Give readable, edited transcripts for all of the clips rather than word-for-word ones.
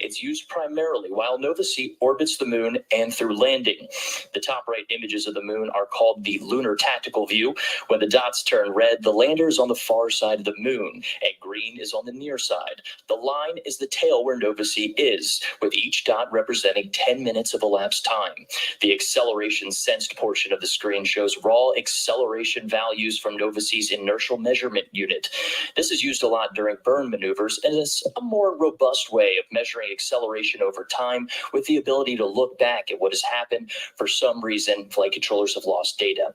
It's used primarily while Nova-C orbits the moon and through landing. The top right images of the moon are called the lunar tactical view. When the dots turn red, the lander is on the far side of the moon, and green is on the near side. The line is the tail where Nova-C is, with each dot representing 10 minutes of elapsed time. The acceleration sensed portion of the screen shows raw acceleration values from Nova-C's inertial measurement unit. This is used a lot during burn maneuvers and is a more robust way of measuring acceleration over time, with the ability to look back at what has happened. For some reason, flight controllers have lost data.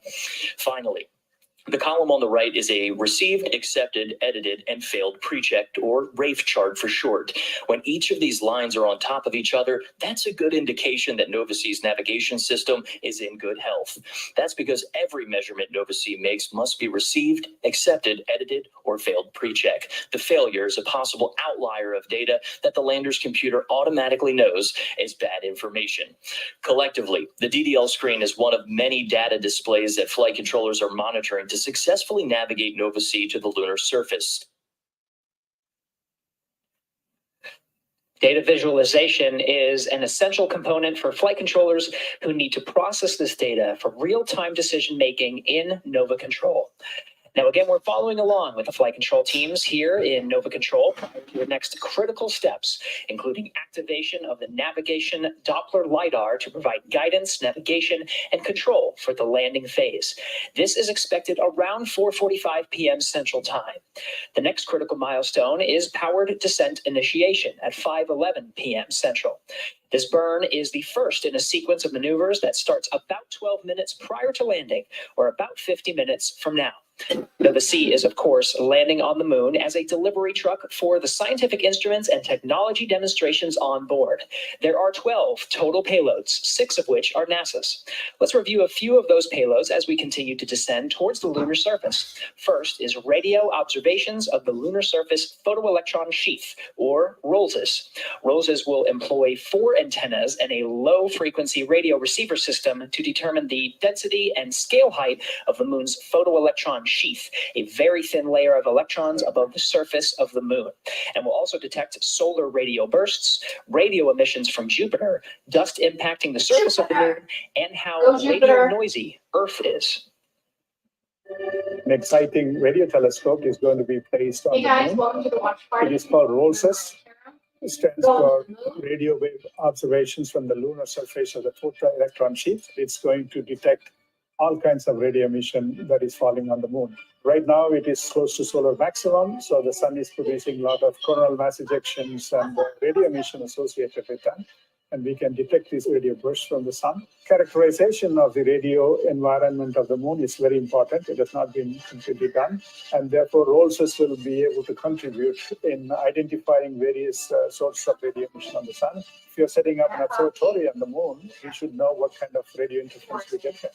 Finally, the column on the right is a received, accepted, edited, and failed pre-checked, or RAFE chart for short. When each of these lines are on top of each other, that's a good indication that Nova-C's navigation system is in good health. That's because every measurement Nova-C makes must be received, accepted, edited, or failed pre-check. The failure is a possible outlier of data that the lander's computer automatically knows is bad information. Collectively, the DDL screen is one of many data displays that flight controllers are monitoring to successfully navigate Nova-C to the lunar surface. Data visualization is an essential component for flight controllers who need to process this data for real-time decision-making in Nova Control. Now, again, we're following along with the flight control teams here in Nova Control prior to the next critical steps, including activation of the navigation Doppler LiDAR to provide guidance, navigation, and control for the landing phase. This is expected around 4:45 p.m. Central Time. The next critical milestone is powered descent initiation at 5:11 p.m. Central. This burn is the first in a sequence of maneuvers that starts about 12 minutes prior to landing, or about 50 minutes from now. Nova-C is, of course, landing on the moon as a delivery truck for the scientific instruments and technology demonstrations on board. There are 12 total payloads, 6 of which are NASA's. Let's review a few of those payloads as we continue to descend towards the lunar surface. First is radio observations of the lunar surface photoelectron sheath, or ROLSES. ROLSES will employ 4 antennas and a low-frequency radio receiver system to determine the density and scale height of the moon's photoelectron sheath, a very thin layer of electrons above the surface of the moon, and will also detect solar radio bursts, radio emissions from Jupiter, dust impacting the surface of the moon, and how radio noisy Earth is. An exciting radio telescope is going to be placed on the moon. Welcome to the watch party. It is called ROLSES. It stands for radio wave observations from the lunar surface of the photoelectron sheath. It's going to detect all kinds of radio emission that is falling on the moon. Right now, it is close to solar maximum, so the sun is producing a lot of coronal mass ejections and radio emission associated with that. And we can detect these radio bursts from the sun. Characterization of the radio environment of the moon is very important. It has not been completely done. And therefore, ROLSES will be able to contribute in identifying various sources of radio emission on the sun. If you're setting up an observatory on the moon, you should know what kind of radio interference we get there.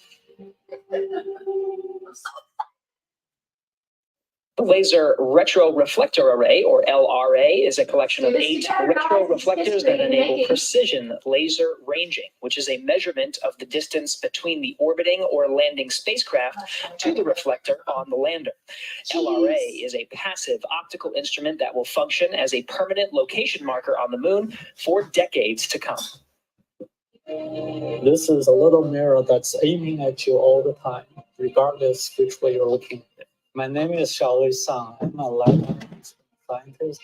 The Laser Retroreflector Array, or LRA, is a collection of 8 retroreflectors that enable precision laser ranging, which is a measurement of the distance between the orbiting or landing spacecraft to the reflector on the lander. LRA is a passive optical instrument that will function as a permanent location marker on the moon for decades to come. This is a little mirror that's aiming at you all the time, regardless which way you're looking. My name is Xiaolei Sang. I'm a lab scientist.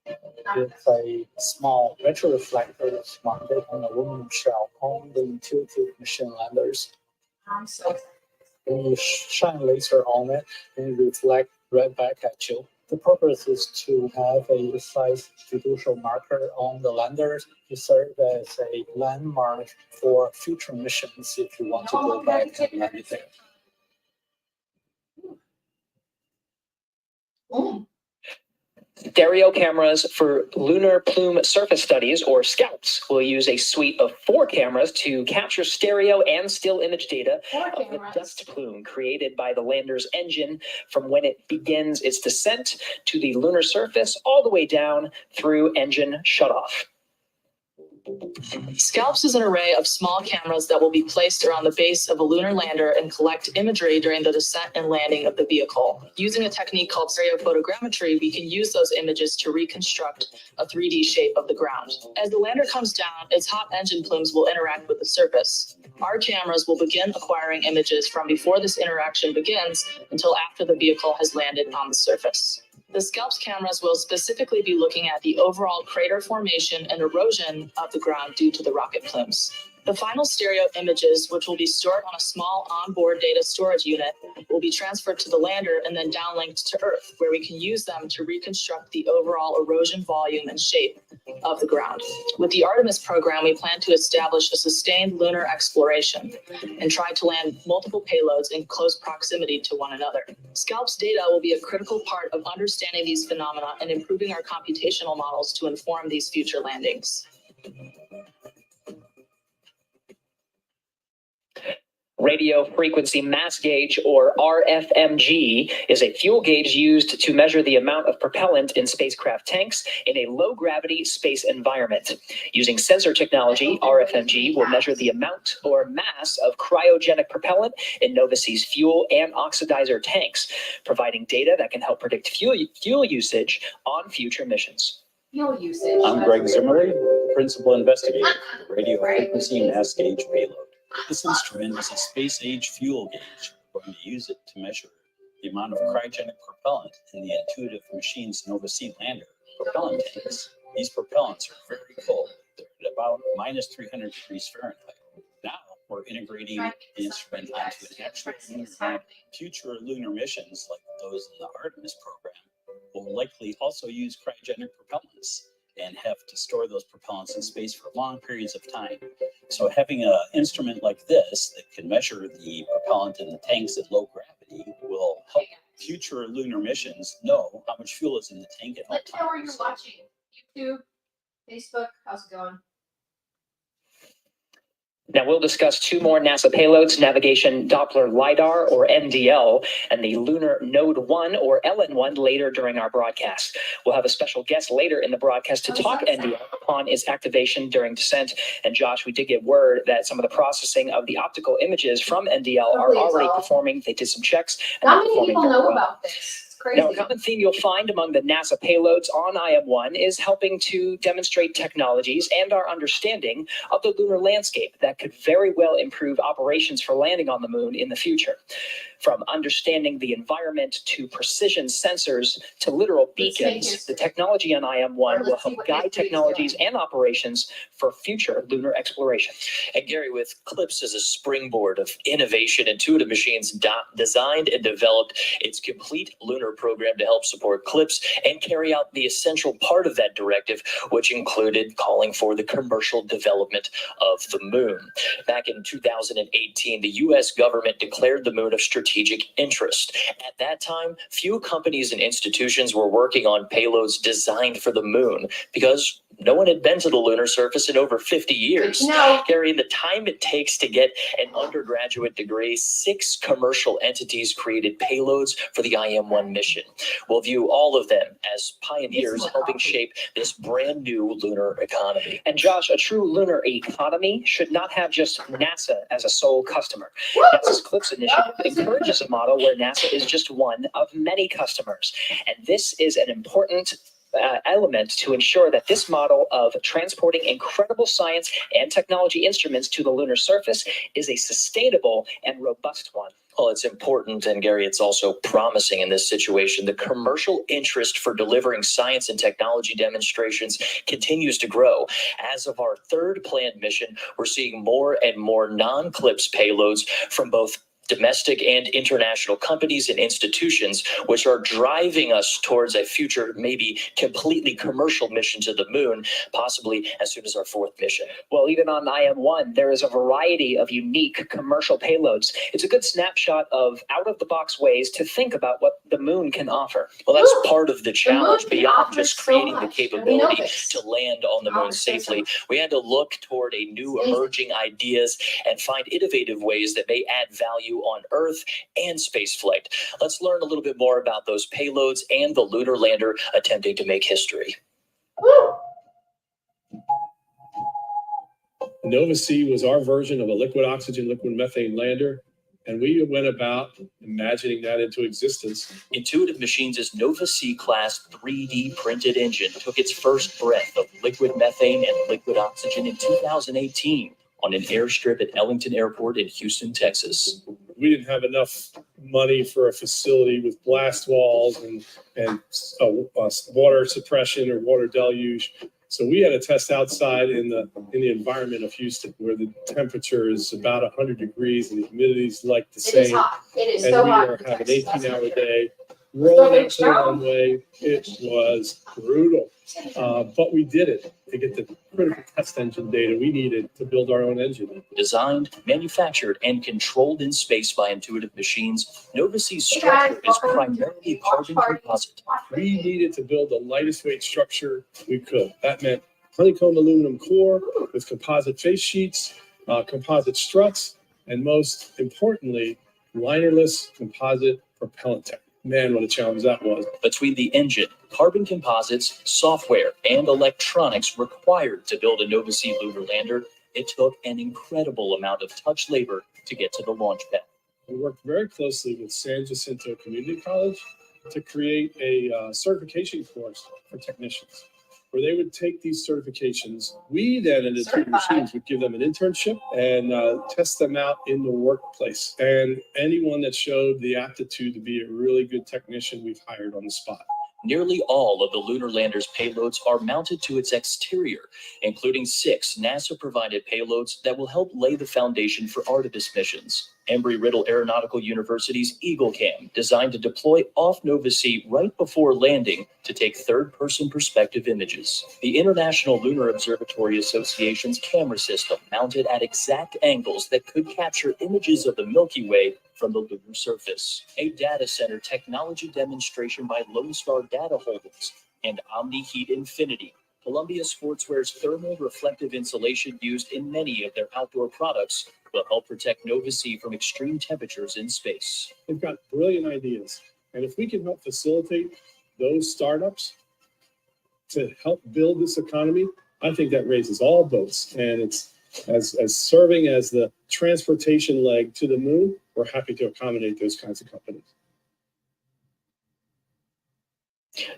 It's a small retroreflector that's mounted on a aluminum shell on the intuitive machine landers. When you shine laser on it, it reflects right back at you. The purpose is to have a precise fiducial marker on the landers to serve as a landmark for future missions if you want to go back and land it there. Stereo cameras for lunar plume surface studies, or SCALPS, will use a suite of 4 cameras to capture stereo and still image data of the dust plume created by the lander's engine from when it begins its descent to the lunar surface all the way down through engine shutoff. SCALPS is an array of small cameras that will be placed around the base of a lunar lander and collect imagery during the descent and landing of the vehicle. Using a technique called stereophotogrammetry, we can use those images to reconstruct a 3D shape of the ground. As the lander comes down, its hot engine plumes will interact with the surface. Our cameras will begin acquiring images from before this interaction begins until after the vehicle has landed on the surface. The SCALPS cameras will specifically be looking at the overall crater formation and erosion of the ground due to the rocket plumes. The final stereo images, which will be stored on a small onboard data storage unit, will be transferred to the lander and then downlinked to Earth, where we can use them to reconstruct the overall erosion volume and shape of the ground. With the Artemis program, we plan to establish a sustained lunar exploration and try to land multiple payloads in close proximity to one another. SCALPS data will be a critical part of understanding these phenomena and improving our computational models to inform these future landings. Radio frequency mass gauge, or RFMG, is a fuel gauge used to measure the amount of propellant in spacecraft tanks in a low-gravity space environment. Using sensor technology, RFMG will measure the amount or mass of cryogenic propellant in Nova-C's fuel and oxidizer tanks, providing data that can help predict fuel usage on future missions. Fuel usage. I'm Greg Zimmerly, Principal Investigator for Radio Frequency Mass Gauge Payload. This instrument is a space-age fuel gauge. We're going to use it to measure the amount of cryogenic propellant in the Intuitive Machines Nova-C lander propellant tanks. These propellants are very cold. They're at about minus 300 degrees Fahrenheit. Now we're integrating the instrument onto an actual lunar lander. Future lunar missions, like those in the Artemis program, will likely also use cryogenic propellants and have to store those propellants in space for long periods of time. So having an instrument like this that can measure the propellant in the tanks at low gravity will help future lunar missions know how much fuel is in the tank at all Let me know where you're times. watching. YouTube, Facebook, how's it going? Now we'll discuss two more NASA payloads, Navigation Doppler LiDAR, or NDL, and the Lunar Node 1, or LN1, later during our broadcast. We'll have a special guest later in the broadcast to talk NDL upon its activation during descent. And Josh, we did get word that some of the processing of the optical images from NDL are already performing. They did some checks. And Not many people know about this. Crazy. Now, a common theme you'll find among the NASA payloads on IM-1 is helping to demonstrate technologies and our understanding of the lunar landscape that could very well improve operations for landing on the moon in the future. From understanding the environment to precision sensors to literal beacons, the technology on IM-1 will help guide technologies and operations for future lunar exploration. And Gary, with CLIPS as a springboard of innovation, Intuitive Machines designed and developed its complete lunar program to help support CLIPS and carry out the essential part of that directive, which included calling for the commercial development of the moon. Back in 2018, the U.S. government declared the moon of strategic interest. At that time, few companies and institutions were working on payloads designed for the moon because no one had been to the lunar surface in over 50 years. No. Gary, in the time it takes to get an undergraduate degree, 6 commercial entities created payloads for the IM-1 mission. We'll view all of them as pioneers helping shape this brand new lunar economy. And Josh, a true lunar economy should not have just NASA as a sole customer. NASA's CLIPS initiative encourages a model where NASA is just one of many customers. And this is an important element to ensure that this model of transporting incredible science and technology instruments to the lunar surface is a sustainable and robust one. Well, it's important, and Gary, it's also promising in this situation. The commercial interest for delivering science and technology demonstrations continues to grow. As of our third planned mission, we're seeing more and more non-CLIPS payloads from both domestic and international companies and institutions, which are driving us towards a future, maybe completely commercial mission to the moon, possibly as soon as our 4th mission. Well, even on IM-1, there is a variety of unique commercial payloads. It's a good snapshot of out-of-the-box ways to think about what the moon can offer. Well, that's part of the challenge can beyond offer just so creating the much, capability and we know this. to land on the moon Offers so safely. much. We had to look toward a new emerging ideas and find innovative ways that may add value on Earth and spaceflight. Let's learn a little bit more about those payloads and the lunar lander attempting to make history. Nova C was our version of a liquid oxygen, liquid methane lander. And we went about imagining that into existence. Intuitive Machines' Nova C class 3D printed engine took its first breath of liquid methane and liquid oxygen in 2018 on an airstrip at Ellington Airport in Houston, Texas. We didn't have enough money for a facility with blast walls and water suppression or water deluge. So we had to test outside in the environment of Houston, where the temperature is about 100 degrees and the humidity is like the same. It is hot. It is And so we hot. were in having Texas. 18-hour day, rolling up to the runway. It was brutal, but we did it to get the critical test engine data we needed to build our own engine. Designed, manufactured, and controlled in space by Intuitive Machines, Nova C's structure is primarily carbon composite. We needed to build the lightest weight structure we could. That meant honeycomb aluminum core with composite face sheets, composite struts, and most importantly, linerless composite propellant tank. Man, what a challenge that was. Between the engine, carbon composites, software, and electronics required to build a Nova C lunar lander, it took an incredible amount of touch labor to get to the launch pad. We worked very closely with San Jacinto Community College to create a certification course for technicians, where they would take these certifications. We then, at Intuitive Machines, would give them an internship and test them out in the workplace. And anyone that showed the aptitude to be a really good technician, we've hired on the spot. Nearly all of the lunar lander's payloads are mounted to its exterior, including 6 NASA-provided payloads that will help lay the foundation for Artemis missions. Embry-Riddle Aeronautical University's EagleCam, designed to deploy off Nova C right before landing to take third-person perspective images. The International Lunar Observatory Association's camera system, mounted at exact angles that could capture images of the Milky Way from the lunar surface. A data center technology demonstration by Lone Star Data Holdings and OmniHeat Infinity, Columbia Sportswear's thermal reflective insulation used in many of their outdoor products, will help protect Nova C from extreme temperatures in space. They've got brilliant ideas. And if we can help facilitate those startups to help build this economy, I think that raises all boats. And it's as serving as the transportation leg to the moon, we're happy to accommodate those kinds of companies.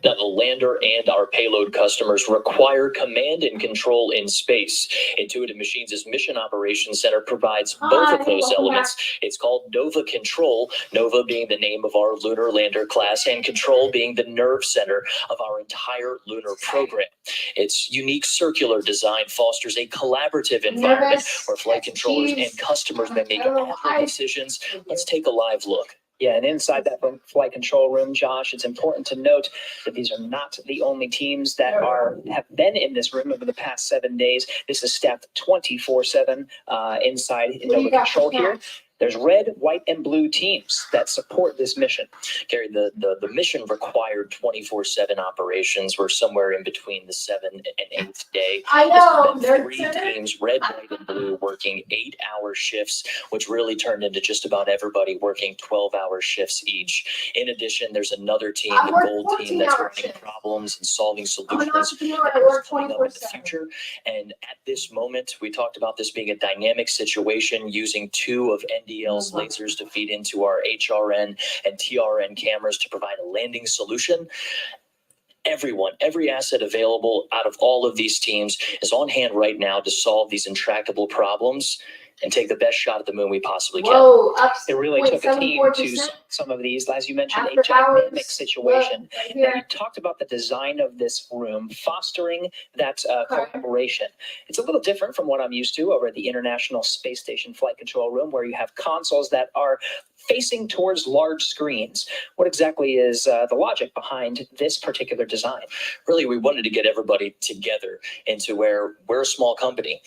Now, the lander and our payload customers require command and control in space. Intuitive Machines' Mission Operations Center provides both of those elements. It's called Nova Control, Nova being the name of our lunar lander class, and Control being the nerve center of our entire lunar program. Its unique circular design fosters a collaborative environment where flight controllers and customers may make agile decisions. Let's take a live look. Yeah, and inside that flight control room, Josh, it's important to note that these are not the only teams that have been in this room over the past 7 days. This is staffed 24/7 inside Nova Control here. There's red, white, and blue teams that support this mission. Gary, the mission required 24/7 operations. We're somewhere in between the 7th and 8th day. I know. This has been 3 teams, red, white, and blue, working 8-hour shifts, which really turned into just about everybody working 12-hour shifts each. In addition, there's another team, I the work gold team, 14-hour that's running shifts. problems and solving I'm an solutions. entrepreneur. I work Coming up in the 24/7. future. And at this moment, we talked about this being a dynamic situation, using 2 of NDL's lasers to feed into our HRN and TRN cameras to provide a landing solution. Every asset available out of all of these teams is on hand right now to solve these intractable problems and take the best shot at the moon we possibly can. Whoa, up. It really took a team to 0.74%. some of these, as you mentioned, a After dynamic hours, situation. right Now, you here. talked about the design of this room, fostering that collaboration. It's a little different from what I'm used to over at the International Space Station Flight Control Room, where you have consoles that are facing towards large screens. What exactly is the logic behind this particular design? Really, we wanted to get everybody together into where we're a small company.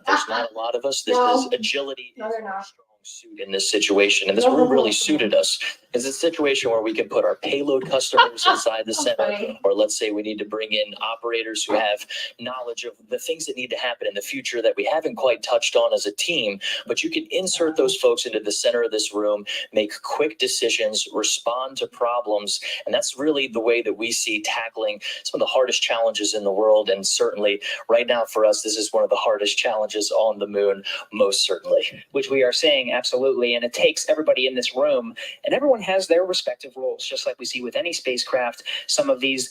There's not a lot of us. This agility No, is they're our not. strong suit in this situation, and this room really suited us. It's a situation where we can put our payload customers inside the center, or let's say we need to bring in operators who have knowledge of the things that need to happen in the future that we haven't quite touched on as a team, but you can insert those folks into the center of this room, make quick decisions, respond to problems, and that's really the way that we see tackling some of the hardest challenges in the world. And certainly right now for us, this is one of the hardest challenges on the moon, most certainly. Which we are saying absolutely, and it takes everybody in this room, and everyone has their respective roles, just like we see with any spacecraft.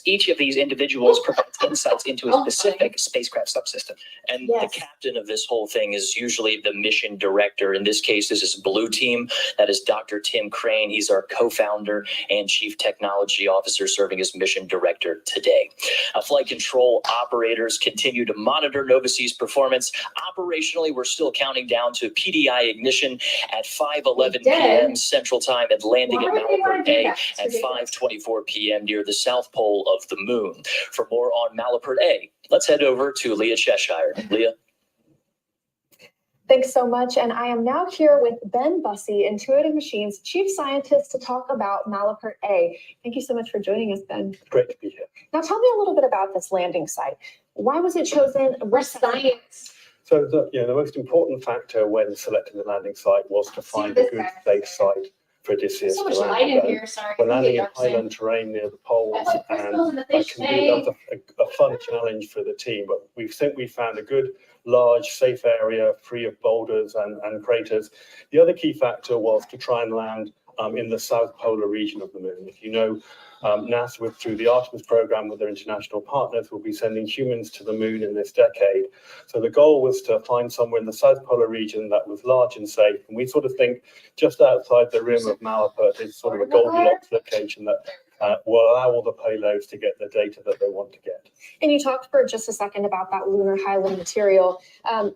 Each of these individuals provides insights into a specific spacecraft subsystem. And the captain of this whole thing is usually the mission director. In this case, this is Blue Team. That is Dr. Tim Crane. He's our co-founder and chief technology officer, serving as mission director today. Flight control operators continue to monitor Nova-C's performance. Operationally, we're still counting down to PDI ignition at 5:11 p.m. Central Time and landing at Malapert A at 5:24 p.m. near the south pole of the moon. For more on Malapert A, let's head over to Leah Cheshire. Leah. Thanks so much. And I am now here with Ben Bussey, Intuitive Machines Chief Scientist, to talk about Malapert A. Thank you so much for joining us, Ben. Great to be here. Now tell me a little bit about this landing site. Why was it chosen? We're science. So the most important factor when selecting the landing site was to find a good safe site for Odysseus So to much land light in on. here, sorry. We're landing in Dark side. highland terrain near the poles, I put crystals in and the fish that's a fun challenge for the team. But we think we found a good, large, safe area free of boulders and craters. The other key factor was to try and land in the south polar region of the moon. If you know, NASA, through the Artemis program with their international partners, will be sending humans to the moon in this decade. So the goal was to find somewhere in the south polar region that was large and safe. And we sort of think just outside the rim of Malapert is sort of a Goldilocks location that will allow all the payloads to get the data that they want to get. And you talked for just a second about that lunar highland material.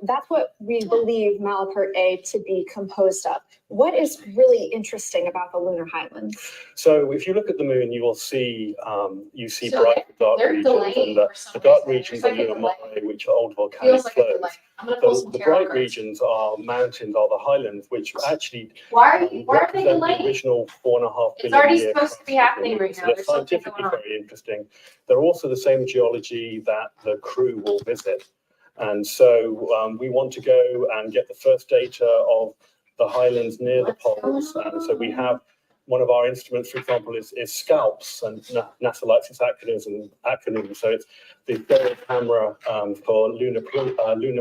That's what we believe Malapert A to be composed of. What is really interesting about the lunar highlands? So if you look at the moon, you will see So bright and dark they're regions, delaying and the for some dark reason. regions It's are like a lunar delay. mare, which are old volcanic Feels like a flows. delay. I'm gonna pull some The tarot bright cards. regions are mountains, are the highlands, which actually Why are they represent the delaying? original 4.5 It's billion already year supposed to be crust of the happening moon. right So now. they're There's something scientifically going on. very interesting. They're also the same geology that the crew will visit. And so we want to go and get the first data of the highlands near the poles. And so we have one of our instruments, for example, is SCALPS, and NASA likes its acronym. So it's the stereo camera for lunar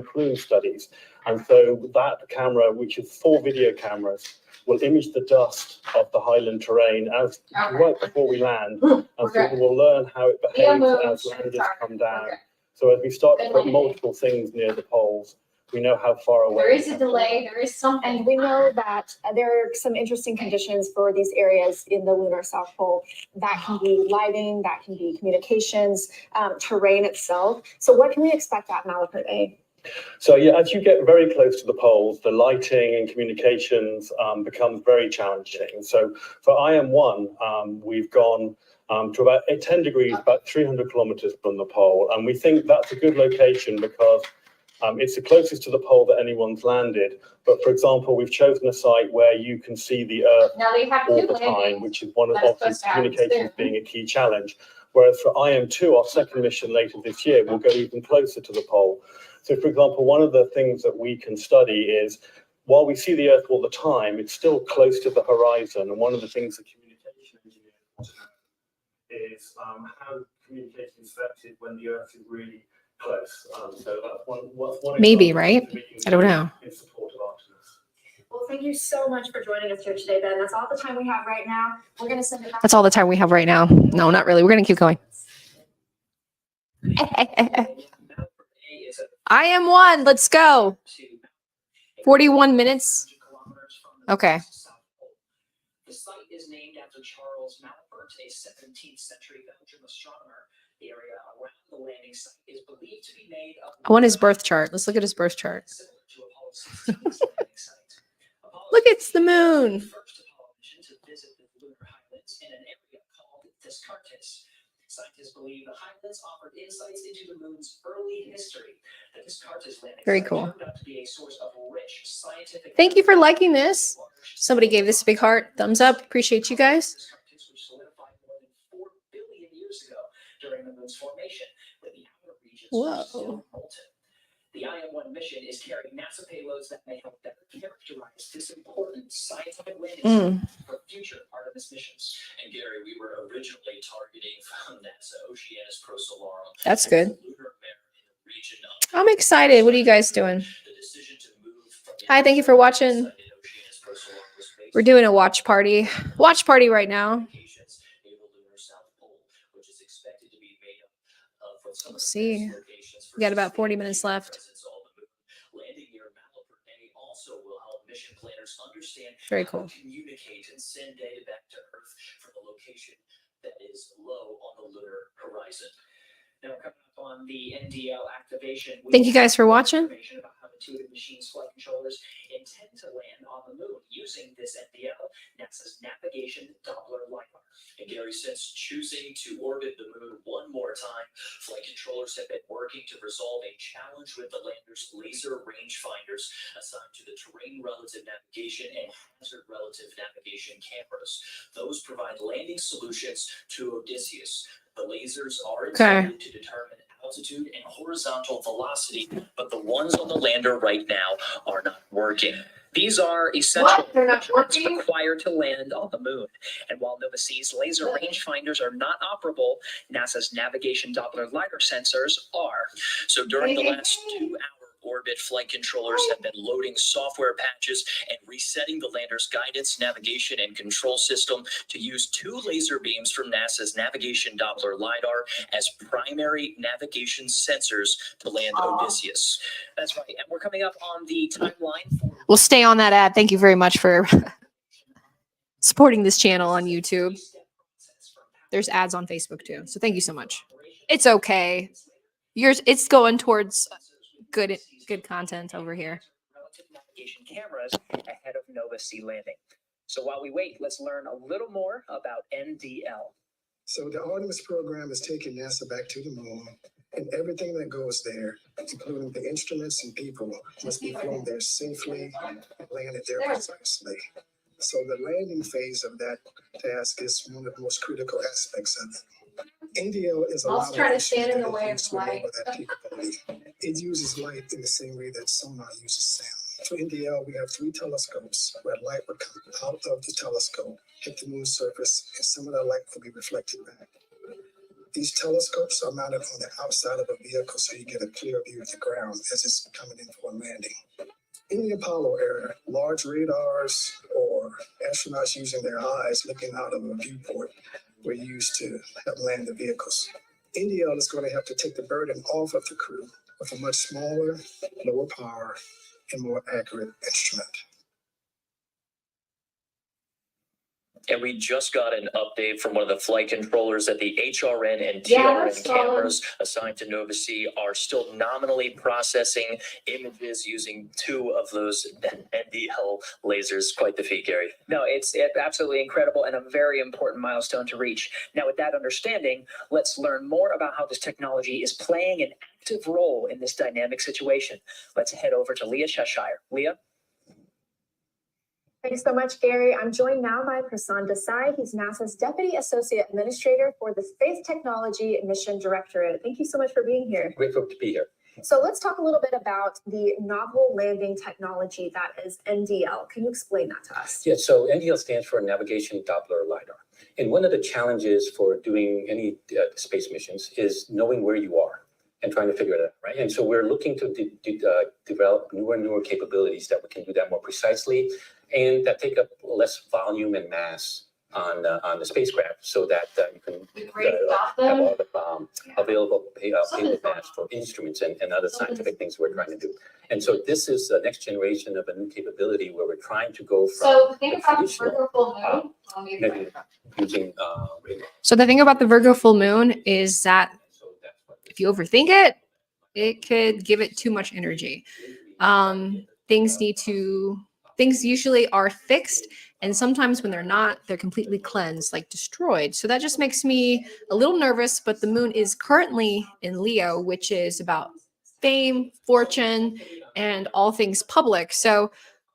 plume studies. And so that camera, which is 4 video cameras, will image the dust of the highland terrain right before we land. And so we will learn how it behaves as landers come down. So as we start to put multiple things near the poles, we know how far away. There is a delay, there is something. And we know that there are some interesting conditions for these areas in the lunar South Pole. That can be lighting, that can be communications, terrain itself. So what can we expect at Malapert A? So yeah, as you get very close to the poles, the lighting and communications becomes very challenging. So for IM-1, we've gone to about 10 degrees, about 300 kilometers from the pole. And we think that's a good location because it's the closest to the pole that anyone's landed. But for example, we've chosen a site where you can see the Earth Now they have all two the time, landings. which is one of That's obviously supposed to happen communications soon. being a key challenge. Whereas for IM-2, our second mission later this year, we'll go even closer to the pole. So for example, one of the things that we can study is, while we see the Earth all the time, it's still close to the horizon. And one of the things the communication engineers want to know is how communication is affected when the Earth is really close. So that's one Maybe, example right? that we can I don't do know. in support of Artemis. Well, thank you so much for joining us here today, Ben. That's all the time we have right now. We're going to send it back. That's all the time we have right now. No, not really. We're going to keep going. I am one. Let's go. 41 minutes. Okay. The site is named after Charles Malapert, a 17th century Belgian astronomer. The area around the landing site is believed to be made of. I want his birth chart. Let's look at his birth chart. Similar to Apollo 16's landing site. Look, it's the moon. First Apollo mission to visit the lunar highlands in an area called Descartes. Scientists believe the highlands offered insights into the moon's early history. The Descartes landing Very site cool. turned out to be a source of rich scientific Thank you for liking this. Somebody gave this a big heart. Thumbs up. Appreciate you guys. Whoa. The IM-1 mission is carrying NASA payloads that may help better characterize this important scientific landing for future Artemis missions. And Gary, we were originally targeting from NASA Oceanus Procellarum. That's good. Lunar mare in the region of I'm excited. What are you guys doing? the decision to move from the Hi, thank you for watching. Oceanus Procellarum was based We're doing a watch party. Watch party right now. locations near the lunar South Pole, which is expected to be made up of what some We'll of the see. best locations for We got about 40 sustained minutes human left. presence on the moon. Landing near Malapert also will help mission planners understand Very how cool. to communicate and send data back to Earth from the location that is low on the lunar horizon. Now, coming up on the NDL activation. Thank you guys for watching. Information about how Intuitive Machines flight controllers intend to land on the moon using this NDL, NASA's navigation Doppler LiDAR. And Gary, since choosing to orbit the moon one more time, flight controllers have been working to resolve a challenge with the lander's laser rangefinders assigned to the terrain relative navigation and hazard relative navigation cameras. Those provide landing solutions to Odysseus. The lasers are intended to determine altitude and horizontal velocity, but the ones on the lander right now are not working. These are essential What? They're not measurements working? required to land on the moon. And while Nova-C's laser rangefinders are not operable, NASA's navigation Doppler LiDAR sensors are. So during the last 2-hour orbit, flight controllers have been loading software patches and resetting the lander's guidance, navigation, and control system to use 2 laser beams from NASA's navigation Doppler LiDAR as primary navigation sensors to land Odysseus. That's right. And we're coming up on the timeline for We'll stay on that ad. Thank you very much for supporting this channel on YouTube. There's ads on Facebook too. So thank you so much. It's okay. It's going towards good content over here. relative navigation cameras ahead of Nova-C landing. So while we wait, let's learn a little more about NDL. So the Artemis program is taking NASA back to the moon, and everything that goes there, including the instruments and people, must be flown there safely and landed there precisely. So the landing phase of that task is one of the most critical aspects of it. NDL is a I'll lot try to of stand in the issues way that of swim light. over that capability. It uses light in the same way that sonar uses sound. For NDL, we have 3 telescopes where light would come out of the telescope, hit the moon's surface, and some of that light will be reflected back. These telescopes are mounted on the outside of a vehicle so you get a clear view of the ground as it's coming in for a landing. In the Apollo era, large radars or astronauts using their eyes looking out of a viewport were used to help land the vehicles. NDL is going to have to take the burden off of the crew with a much smaller, lower power, and more accurate instrument. And we just got an update from one of the flight controllers that the HRN and Yeah, TRN that's solid. cameras assigned to Nova-C are still nominally processing images using 2 of those NDL lasers. Quite the feat, Gary. No, it's absolutely incredible and a very important milestone to reach. Now, with that understanding, let's learn more about how this technology is playing an active role in this dynamic situation. Let's head over to Leah Cheshire. Leah? Thanks so much, Gary. I'm joined now by Prasanth Desai. He's NASA's Deputy Associate Administrator for the Space Technology Mission Directorate. Thank you so much for being here. Grateful to be here. So let's talk a little bit about the novel landing technology that is NDL. Can you explain that to us? Yeah, so NDL stands for Navigation Doppler LiDAR. And one of the challenges for doing any space missions is knowing where you are and trying to figure it out, right? And so we're looking to develop newer and newer capabilities that we can do that more precisely and that take up less volume and mass on the spacecraft so that you can have all the available payload mass for instruments and other scientific things we're trying to do. And so this is the next generation of a new capability where we're trying to go from So the thing the about the traditional, Virgo full moon, maybe using radar. So the thing about the Virgo full moon is that So that's what if you overthink it, it could give it too much energy. Things usually are fixed, and sometimes when they're not, they're completely cleansed, like destroyed. So that just makes me a little nervous, but the moon is currently in Leo, which is about fame, fortune, and all things public. So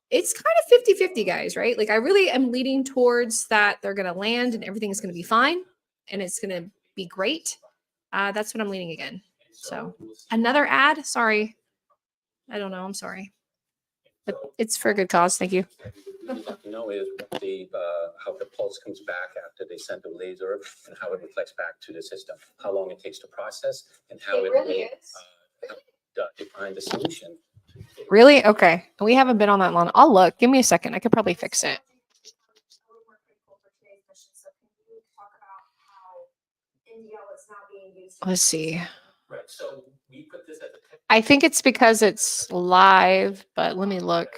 it's kind of 50-50, guys, right? Like I really am leaning towards that they're going to land and everything's going to be fine and it's going to be great. That's what I'm leaning again. So another ad. Sorry. I don't know. I'm sorry. But it's for a good cause. Thank you. What we'd like to know is what how the pulse comes back after they send the laser and how it reflects back to the system, how long it takes to process, and how it really will is. help define the solution. Really? Okay. We haven't been on that long. I'll look. Give me a second. I could probably fix it. Let's see. Right. So we put this as a test. I think it's because it's live, but let me look.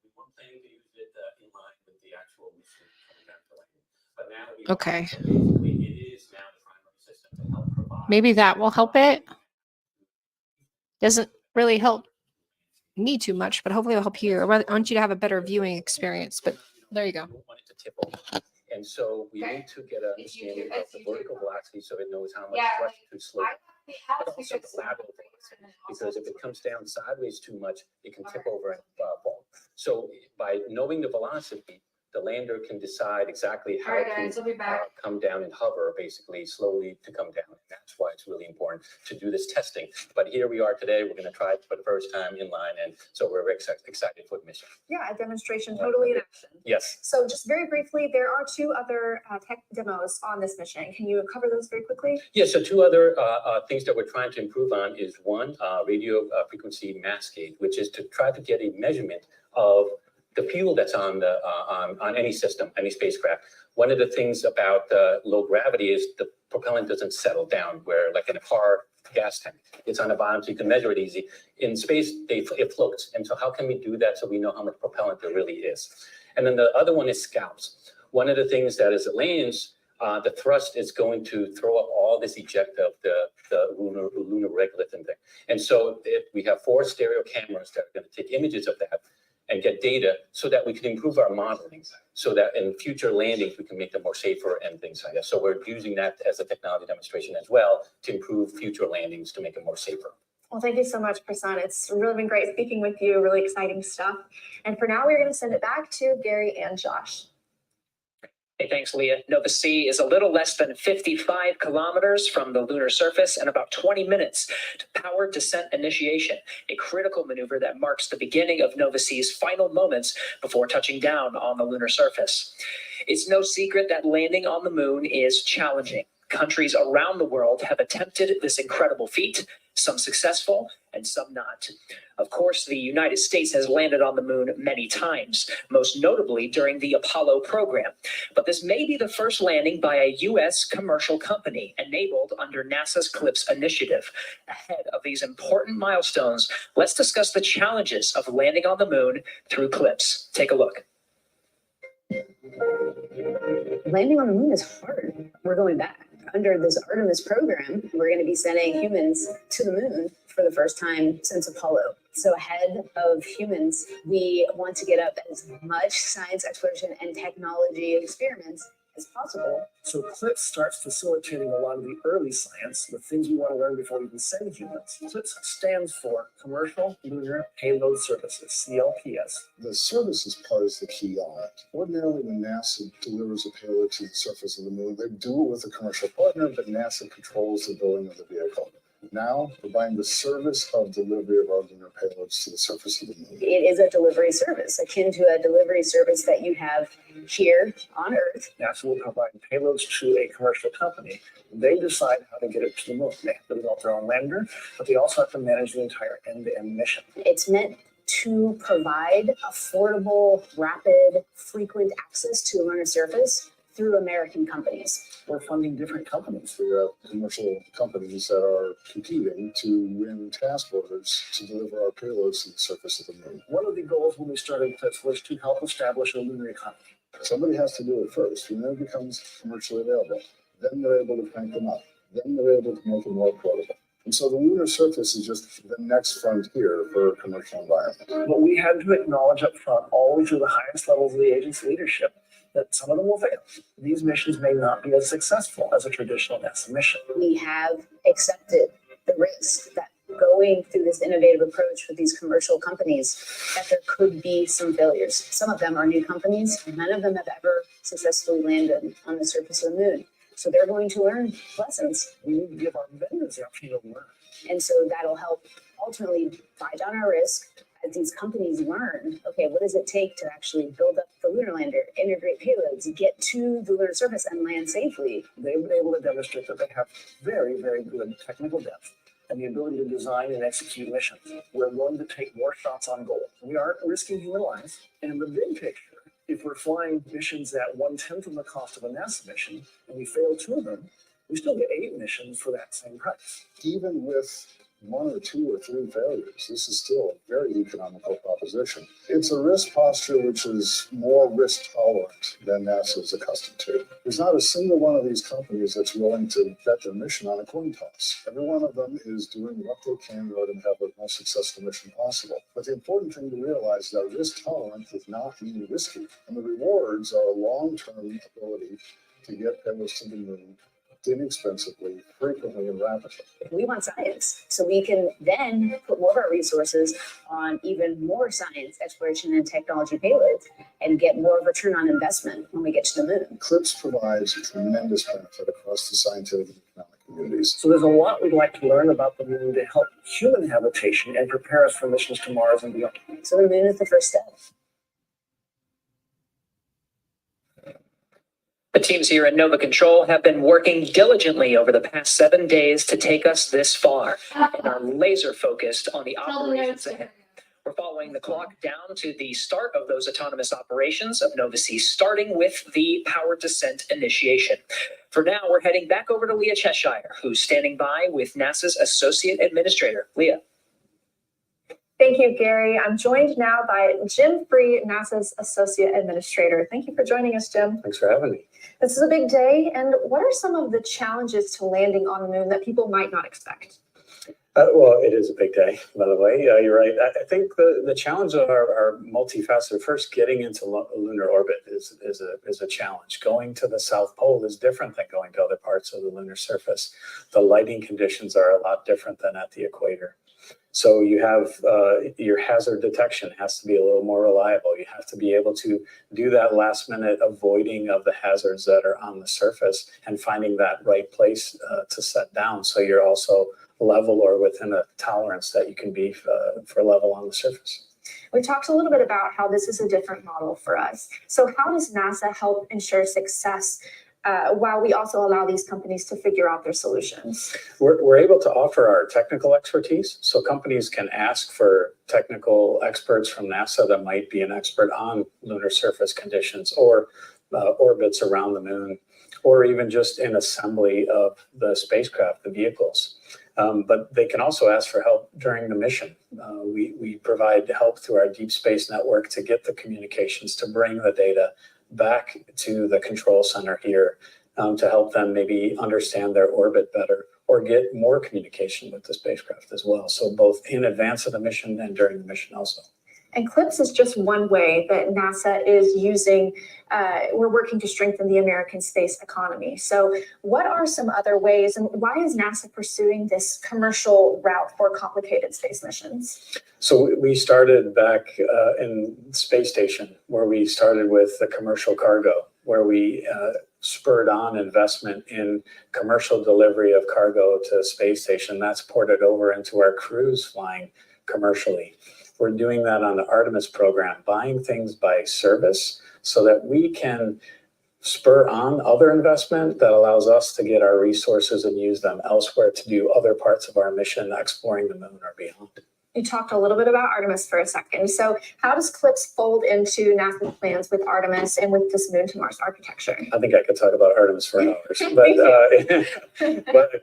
We weren't planning to use it in line with the actual mission coming down to land. But now we Okay. so basically it is now the primary system to help provide. Maybe that will help it. Doesn't really help me too much, but hopefully it'll help you. I want you to have a better viewing experience, but there you go. We don't want it to tip over. And so we need to get an understanding of the vertical velocity so it knows how much thrust to slow. But also the lateral velocity, because if it comes down sideways too much, it can tip over and fall. So by knowing the velocity, the lander can decide exactly how to come down and hover, basically slowly to come down. And that's why it's really important to do this testing. But here we are today. We're going to try it for the first time in line, and so we're very excited for the mission. Yeah, a demonstration totally in action. Yes. So just very briefly, there are two other tech demos on this mission. Can you cover those very quickly? Yeah, so two other things that we're trying to improve on is one, radio frequency mass gauge, which is to try to get a measurement of the fuel that's on the on any system, any spacecraft. One of the things about low gravity is the propellant doesn't settle down, where like in a car gas tank, it's on the bottom, so you can measure it easy. In space, it floats, and so how can we do that so we know how much propellant there really is? And then the other one is scalps. One of the things that as it lands, the thrust is going to throw up all this eject of the lunar regolith thing. And so we have 4 stereo cameras that are going to take images of that and get data so that we can improve our modeling, so that in future landings, we can make them more safer and things like that. So we're using that as a technology demonstration as well to improve future landings to make them more safer. Well, thank you so much, Prasan. It's really been great speaking with you. Really exciting stuff. And for now, we're going to send it back to Gary and Josh. Hey, thanks, Leah. Nova C is a little less than 55 kilometers from the lunar surface and about 20 minutes to powered descent initiation, a critical maneuver that marks the beginning of Nova C's final moments before touching down on the lunar surface. It's no secret that landing on the moon is challenging. Countries around the world have attempted this incredible feat, some successful and some not. Of course, the United States has landed on the moon many times, most notably during the Apollo program. But this may be the first landing by a U.S. commercial company enabled under NASA's CLIPS initiative. Ahead of these important milestones, let's discuss the challenges of landing on the moon through CLIPS. Take a look. Landing on the moon is hard. We're going back. Under this Artemis program, we're going to be sending humans to the moon for the first time since Apollo. So ahead of humans, we want to get up as much science exploration and technology experiments as possible. So CLIPS starts facilitating a lot of the early science, the things we want to learn before we even send humans. CLIPS stands for Commercial Lunar Payload Services, CLPS. The services part is the key element. Ordinarily, when NASA delivers a payload to the surface of the moon, they do it with a commercial partner, but NASA controls the building of the vehicle. Now, we're buying the service of delivery of our lunar payloads to the surface of the moon. It is a delivery service, akin to a delivery service that you have here on Earth. NASA will provide payloads to a commercial company. They decide how to get it to the moon. They have to develop their own lander, but they also have to manage the entire end-to-end mission. It's meant to provide affordable, rapid, frequent access to the lunar surface through American companies. We're funding different companies. We have commercial companies that are competing to win task orders to deliver our payloads to the surface of the moon. One of the goals when we started CLIPS was to help establish a lunar economy. Somebody has to do it first, and then it becomes commercially available. Then they're able to crank them up. Then they're able to make it more affordable. And so the lunar surface is just the next frontier for a commercial environment. But we had to acknowledge up front, always through the highest levels of the agency leadership, that some of them will fail. These missions may not be as successful as a traditional NASA mission. We have accepted the risk that going through this innovative approach with these commercial companies that there could be some failures. Some of them are new companies. None of them have ever successfully landed on the surface of the moon. So they're going to learn lessons. We need to give our vendors the opportunity to learn. And so that'll help ultimately buy down our risk as these companies learn, okay, what does it take to actually build up the lunar lander, integrate payloads, get to the lunar surface and land safely? They've been able to demonstrate that they have very, very good technical depth and the ability to design and execute missions. We're willing to take more shots on goal. We aren't risking human lives. And in the big picture, if we're flying missions at 1/10 of the cost of a NASA mission and we fail 2 of them, we still get 8 missions for that same price. Even with 1 or 2 or 3 failures, this is still a very economical proposition. It's a risk posture which is more risk tolerant than NASA is accustomed to. There's not a single one of these companies that's willing to bet their mission on a coin toss. Every one of them is doing what they can in order to have the most successful mission possible. But the important thing to realize is that risk tolerance does not mean risky. And the rewards are a long-term ability to get payloads to the moon inexpensively, frequently, and rapidly. We want science, so we can then put more of our resources on even more science, exploration, and technology payloads and get more of a return on investment when we get to the moon. CLIPS provides tremendous benefit across the scientific and economic communities. So there's a lot we'd like to learn about the moon to help human habitation and prepare us for missions to Mars and beyond. So the moon is the first step. The teams here at Nova Control have been working diligently over the past 7 days to take us this far and are laser focused on the operations ahead. We're following the clock down to the start of those autonomous operations of Nova C, starting with the powered descent initiation. For now, we're heading back over to Leah Cheshire, who's standing by with NASA's Associate Administrator. Leah. Thank you, Gary. I'm joined now by Jim Free, NASA's Associate Administrator. Thank you for joining us, Jim. Thanks for having me. This is a big day, and what are some of the challenges to landing on the moon that people might not expect? Well, it is a big day, by the way. You're right. I think the challenges are multifaceted. First, getting into lunar orbit is a challenge. Going to the South Pole is different than going to other parts of the lunar surface. The lighting conditions are a lot different than at the equator. So you have your hazard detection has to be a little more reliable. You have to be able to do that last minute avoiding of the hazards that are on the surface and finding that right place to set down. So you're also level or within a tolerance that you can be for level on the surface. We talked a little bit about how this is a different model for us. So how does NASA help ensure success while we also allow these companies to figure out their solutions? We're able to offer our technical expertise. So companies can ask for technical experts from NASA that might be an expert on lunar surface conditions or orbits around the moon, or even just in assembly of the spacecraft, the vehicles. But they can also ask for help during the mission. We provide help through our deep space network to get the communications, to bring the data back to the control center here to help them maybe understand their orbit better or get more communication with the spacecraft as well. So both in advance of the mission and during the mission also. And CLIPS is just one way that NASA is using, we're working to strengthen the American space economy. So what are some other ways, and why is NASA pursuing this commercial route for complicated space missions? So we started back in space station, where we started with the commercial cargo, where we spurred on investment in commercial delivery of cargo to space station. That's ported over into our crews flying commercially. We're doing that on the Artemis program, buying things by service so that we can spur on other investment that allows us to get our resources and use them elsewhere to do other parts of our mission, exploring the moon or beyond. You talked a little bit about Artemis for a second. So how does CLIPS fold into NASA's plans with Artemis and with this moon to Mars architecture? I think I could talk about Artemis for hours, but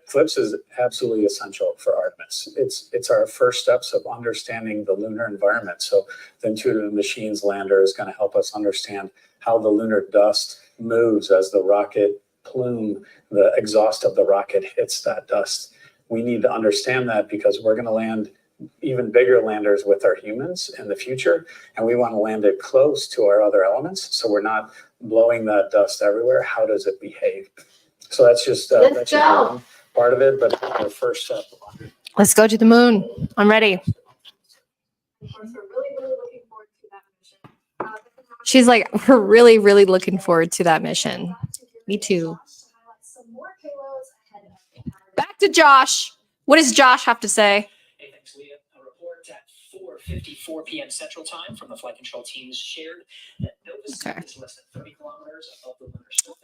CLIPS is absolutely essential for Artemis. It's our first steps of understanding the lunar environment. So the Intuitive Machines lander is going to help us understand how the lunar dust moves as the rocket plume, the exhaust of the rocket hits that dust. We need to understand that because we're going to land even bigger landers with our humans in the future, and we want to land it close to our other elements so we're not blowing that dust everywhere. How does it behave? So that's just one part of it, but the first step Let's go to the moon. I'm ready. Of course, we're really, really looking forward to that mission. She's like, we're really, really looking forward to that mission. Me too. Some more payloads ahead of Back to Josh. What does Josh have to say? Hey, thanks, Leah. A report at 4:54 p.m. Central Time from the flight control teams shared that Nova C Okay. is less than 30 kilometers above the lunar surface.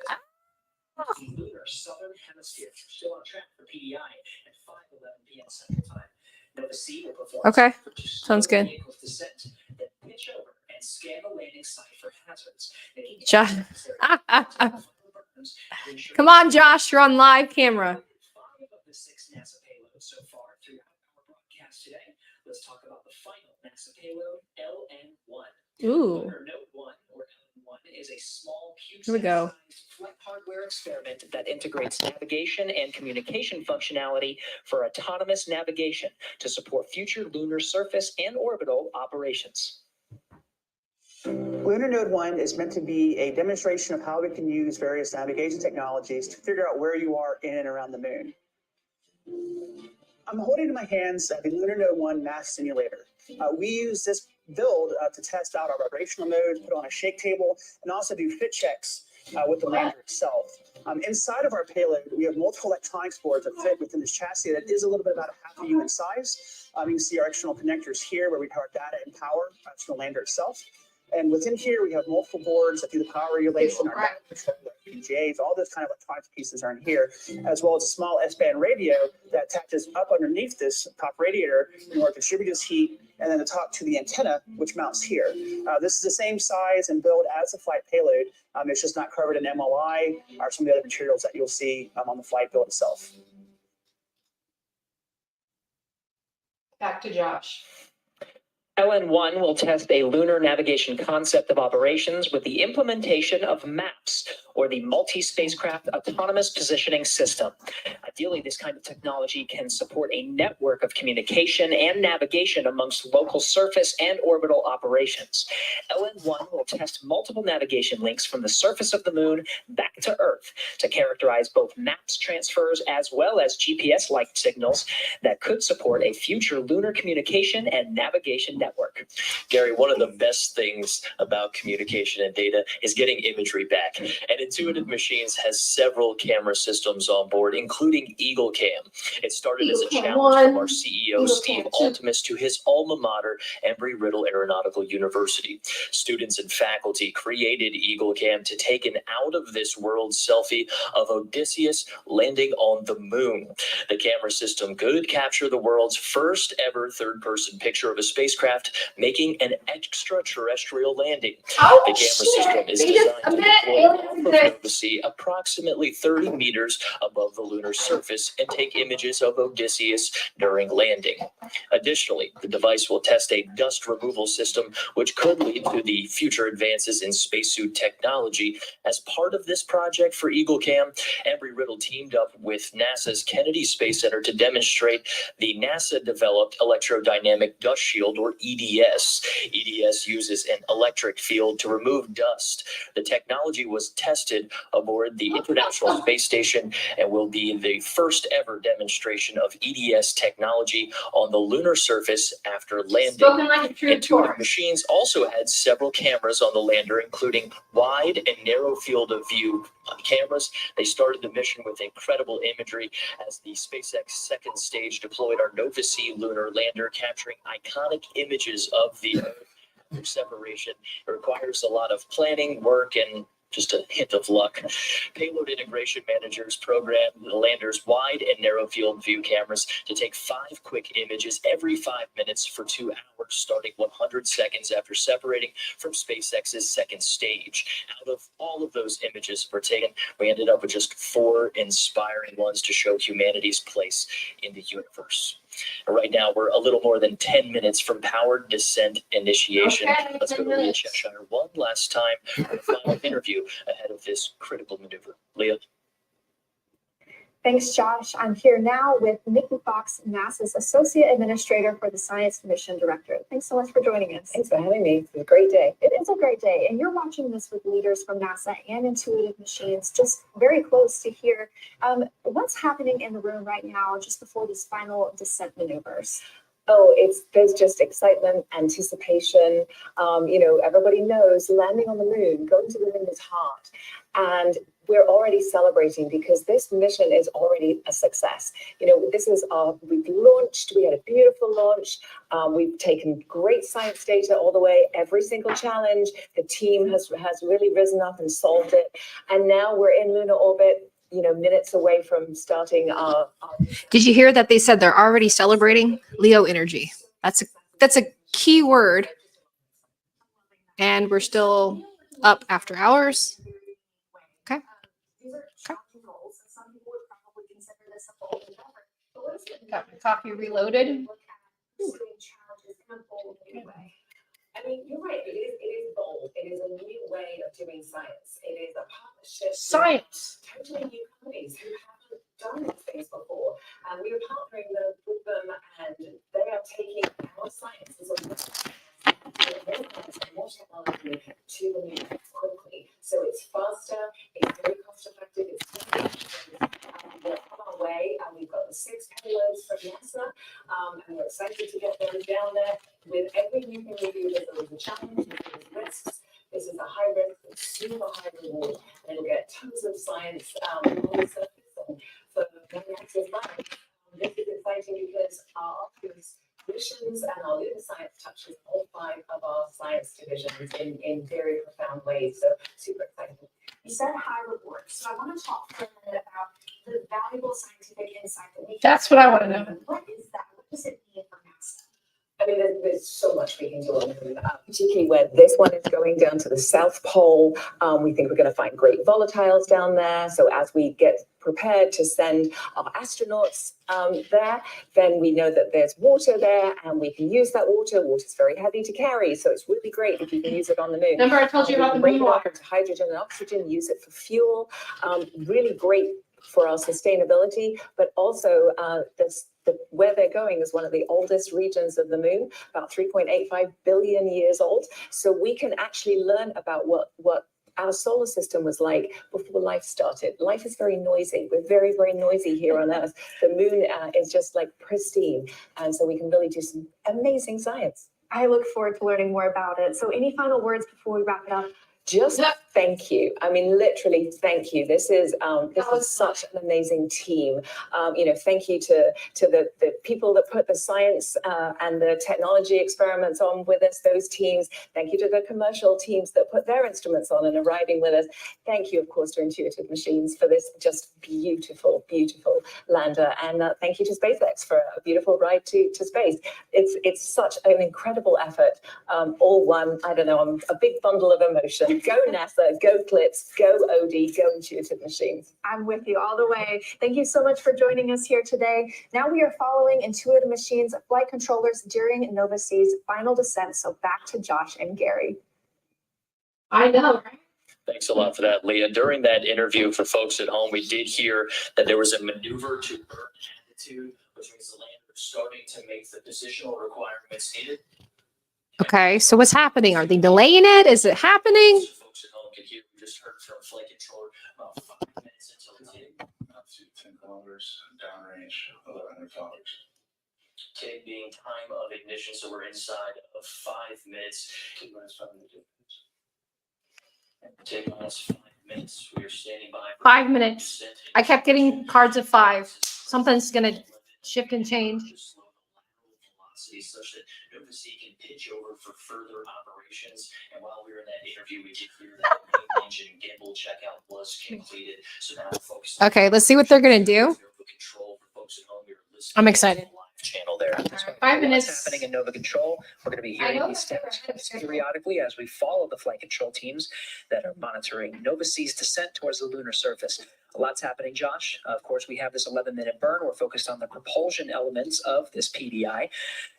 The lunar southern hemisphere still on track for PDI at 5:11 p.m. Central Time. Nova C will perform Okay. slow Sounds good. vehicles descent, then pitch over and scan the landing site for hazards. making it Josh. necessary to ensure Come on, Josh. You're on live camera. 5 of the 6 NASA payloads so far throughout our broadcast today. Let's talk about the final NASA payload, LN1. Ooh. Lunar Node 1, or LN1, is a small Here we go. CubeSat-sized flight hardware experiment that integrates navigation and communication functionality for autonomous navigation to support future lunar surface and orbital operations. Lunar Node 1 is meant to be a demonstration of how we can use various navigation technologies to figure out where you are in and around the moon. I'm holding in my hands the Lunar Node 1 mass simulator. We use this build to test out our vibrational modes, put on a shake table, and also do fit checks with the lander itself. Inside of our payload, we have multiple electronics boards that fit within this chassis that is a little bit about half a human size. You can see our external connectors here where we power data and power to the lander itself. And within here, we have multiple boards that do the power regulation, our PGAs, all those kind of electronics pieces are in here, as well as a small S-band radio that attaches up underneath this top radiator in order to distribute this heat, and then the top to the antenna, which mounts here. This is the same size and build as the flight payload. It's just not covered in MLI or some of the other materials that you'll see on the flight build itself. Back to Josh. LN1 will test a lunar navigation concept of operations with the implementation of MAPS, or the Multi-Spacecraft Autonomous Positioning System. Ideally, this kind of technology can support a network of communication and navigation amongst local surface and orbital operations. LN1 will test multiple navigation links from the surface of the moon back to Earth to characterize both MAPS transfers as well as GPS-like signals that could support a future lunar communication and navigation network. Gary, one of the best things about communication and data is getting imagery back. And Intuitive Machines has several camera systems on board, including Eagle Cam. It started as a challenge from our CEO, Steve Altimus, to his alma mater, Embry-Riddle Aeronautical University. Students and faculty created Eagle Cam to take an out-of-this-world selfie of Odysseus landing on the moon. The camera system could capture the world's first ever third-person picture of a spacecraft making an extraterrestrial landing. Oh, The camera system is designed to deploy off of Nova C approximately 30 meters above the lunar surface and take images of Odysseus during landing. Additionally, the device will test a dust removal system, which could lead to the future advances in spacesuit technology. As part of this project for Eagle Cam, Embry-Riddle teamed up with NASA's Kennedy Space Center to demonstrate the NASA-developed electrodynamic dust shield, or EDS. EDS uses an electric field to remove dust. The technology was tested aboard the International Space Station and will be the first ever demonstration of EDS technology on the lunar surface after landing. Spoken like a true Intuitive Taurus. Machines also had several cameras on the lander, including wide and narrow field of view cameras. They started the mission with incredible imagery as the SpaceX second stage deployed our Nova C lunar lander, capturing iconic images of the Earth separation. It requires a lot of planning, work, and just a hint of luck. Payload integration managers program the lander's wide and narrow field view cameras to take 5 quick images every 5 minutes for 2 hours, starting 100 seconds after separating from SpaceX's second stage. Out of all of those images were taken, we ended up with just 4 inspiring ones to show humanity's place in the universe. And right now, we're a little more than 10 minutes from powered descent initiation. Okay, Let's go to 10 Leah minutes. Cheshire one last time for the final interview ahead of this critical maneuver. Leah. Thanks, Josh. I'm here now with Nikki Fox, NASA's Associate Administrator for the Science Mission Director. Thanks Thanks so much for joining us. Thanks for having me. It's a great day. It is a great day, and you're watching this with leaders from NASA and Intuitive Machines, just very close to hear what's happening in the room right now, just before these final descent maneuvers. Oh, there's just excitement, anticipation. Everybody knows landing on the moon, going to the moon is hard. And we're already celebrating because this mission is already a success. We've launched, we had a beautiful launch. We've taken great science data all the way, every single challenge. The team has really risen up and solved it. And now we're in lunar orbit, minutes away from starting our Did you hear that they said they're already celebrating Leo energy? That's a key word. And we're still up after hours. Okay. Got my coffee reloaded. I mean, you're right. It is bold. It is a new way of doing science. It is a partnership. Science. Totally new companies who haven't done this space before. And we are partnering with them, and they are taking our science as a more technology to the moon quickly. So it's faster, it's very cost effective, we're on our way, and we've got the 6 payloads from NASA, and we're excited to get them down there. With every new thing we do, there's always a challenge, there's risks. This is a high risk, super high reward, and you'll get tons of science on the surface. And for many access labs, this is exciting because our Optimus missions and our lunar science touches all 5 of our science divisions in very profound ways. So super exciting. You said high rewards, so I want to talk for a minute about the valuable scientific insight that we. That's what I want to know. What is that? What does it mean for NASA? I mean, there's so much we can do on the moon, particularly where this one is going down to the South Pole. We think we're going to find great volatiles down there. So as we get prepared to send our astronauts there, then we know that there's water there and we can use that water. Water's very heavy to carry, so it's really great if you can use it on the moon. Remember I told you about the moon water. Into hydrogen and oxygen, use it for fuel. Really great for our sustainability, but also where they're going is one of the oldest regions of the moon, about 3.85 billion years old. So we can actually learn about what our solar system was like before life started. Life is very noisy. We're very, very noisy here on Earth. The moon is just like pristine. And so we can really do some amazing science. I look forward to learning more about it. So any final words before we wrap it up? Just thank you. I mean, literally, thank you. This is such an amazing team. Thank you to the people that put the science and the technology experiments on with us, those teams. Thank you to the commercial teams that put their instruments on and are riding with us. Thank you, of course, to Intuitive Machines for this just beautiful, beautiful lander. And thank you to SpaceX for a beautiful ride to space. It's such an incredible effort. All one, I don't know, I'm a big bundle of emotion. Go NASA, go Clips, go OD, go Intuitive Machines. I'm with you all the way. Thank you so much for joining us here today. Now we are following Intuitive Machines flight controllers during Nova C's final descent. So back to Josh and Gary. I know, right? Thanks a lot for that, Leah. During that interview for folks at home, we did hear that there was a maneuver to burn attitude, which means the lander is starting to make the positional requirements needed. Okay, so what's happening? Are they delaying it? Is it happening? Folks at home can hear, we just heard from flight controller about 5 minutes until it's hitting. Up to 10 kilometers, downrange, 1,100 kilometers. K being time of ignition, so we're inside of 5 minutes. T minus 5 minutes. T minus 5 minutes. We are standing by. 5 minutes. I kept getting cards of 5. Something's gonna shift and change. Such that Nova C can pitch over for further operations. And while we were in that interview, we did hear that the main engine gimbal checkout was completed. So now we're focused. Okay, let's see what they're gonna do. I'm excited. Channel there. 5 minutes. What's happening in Nova Control? We're going to be hearing these steps periodically as we follow the flight control teams that are monitoring Nova C's descent towards the lunar surface. A lot's happening, Josh. Of course, we have this 11-minute burn. We're focused on the propulsion elements of this PDI.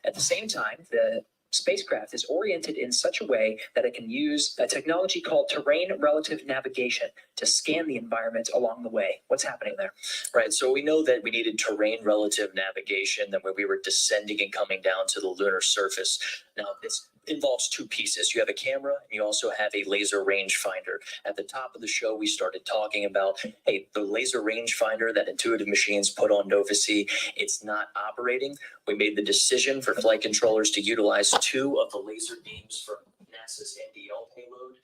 At the same time, the spacecraft is oriented in such a way that it can use a technology called terrain relative navigation to scan the environment along the way. What's happening there? Right. So we know that we needed terrain relative navigation then when we were descending and coming down to the lunar surface. Now, this involves two pieces. You have a camera and you also have a laser rangefinder. At the top of the show, we started talking about, hey, the laser rangefinder that Intuitive Machines put on Nova C, it's not operating. We made the decision for flight controllers to utilize two of the laser beams from NASA's NDL payload.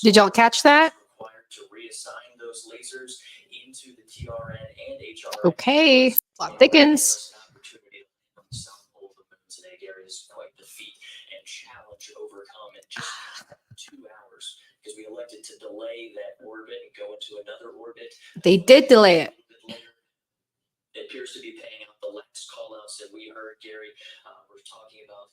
Did y'all catch that? Required to reassign those lasers into the TRN and HRN. Okay. Plot thickens. Opportunity on the south pole of the moon's egg area is quite the feat and challenge overcome in just 2 hours because we elected to delay that orbit and go into another orbit. They did delay it. It appears to be paying out. The last call outs that we heard, Gary, we're talking about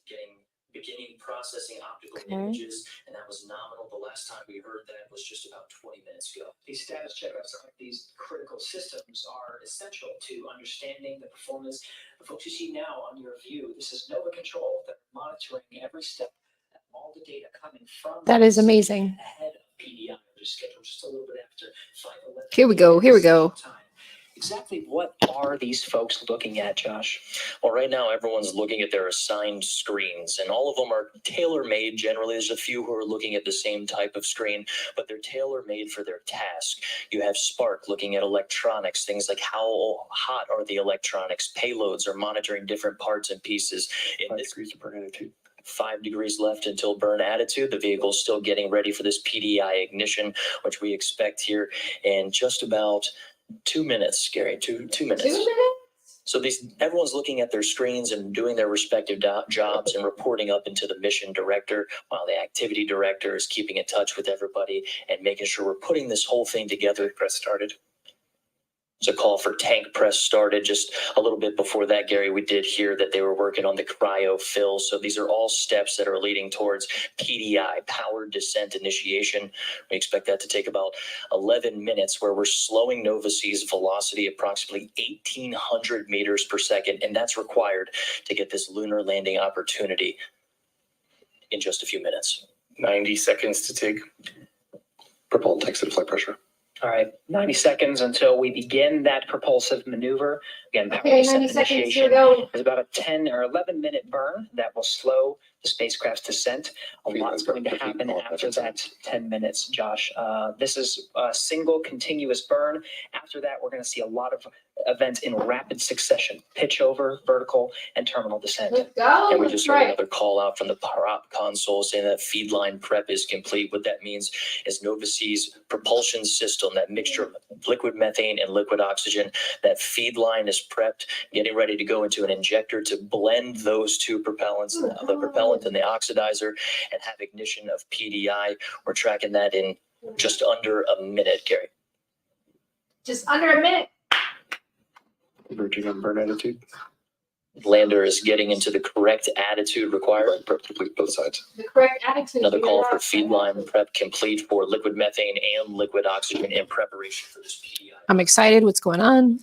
beginning processing optical images, and that was nominal. The last time we heard that was just about 20 minutes ago. These status checkups on these critical systems are essential to understanding the performance. The folks you see now on your view, this is Nova Control that are monitoring every step, all the data coming from. That is amazing. Ahead of PDI, they're scheduled just a little bit after 5:11. Here we go. Here we go. Exactly what are these folks looking at, Josh? Well, right now, everyone's looking at their assigned screens, and all of them are tailor-made. Generally, there's a few who are looking at the same type of screen, but they're tailor-made for their task. You have Spark looking at electronics, things like how hot are the electronics. Payloads are monitoring different parts and pieces. In this 5 degrees of burn attitude. 5 degrees left until burn attitude. The vehicle's still getting ready for this PDI ignition, which we expect here in just about 2 minutes, Gary. Two minutes. 2 minutes? So everyone's looking at their screens and doing their respective jobs and reporting up into the mission director, while the activity director is keeping in touch with everybody and making sure we're putting this whole thing together. Press started. There's a call for tank press started. Just a little bit before that, Gary, we did hear that they were working on the cryo fill. So these are all steps that are leading towards PDI, powered descent initiation. We expect that to take about 11 minutes, where we're slowing Nova C's velocity approximately 1,800 meters per second. And that's required to get this lunar landing opportunity in just a few minutes. 90 seconds to take propellant exit flight pressure. All right, 90 seconds until we begin that propulsive maneuver. Again, power Okay, descent 90 seconds, here we initiation go. is about a 10 or 11-minute burn that will slow the spacecraft's descent. A lot's going to happen after that 10 minutes, Josh. This is a single continuous burn. After that, we're going to see a lot of events in rapid succession: pitch over, vertical, and terminal descent. Let's go. And we just heard Right. another call out from the prop console saying that feed line prep is complete. What that means is Nova C's propulsion system, that mixture of liquid methane and liquid oxygen, that feed line is prepped, getting ready to go into an injector to blend those two propellants, the propellant and the oxidizer, and have ignition of PDI. We're tracking that in just under a minute, Gary. Just under a minute. Converging on burn attitude. Lander is getting into the correct attitude required. Prep complete both sides. The correct attitude. Another figure call it for out. feed line prep complete for liquid methane and liquid oxygen in preparation for this PDI. I'm excited. What's going on?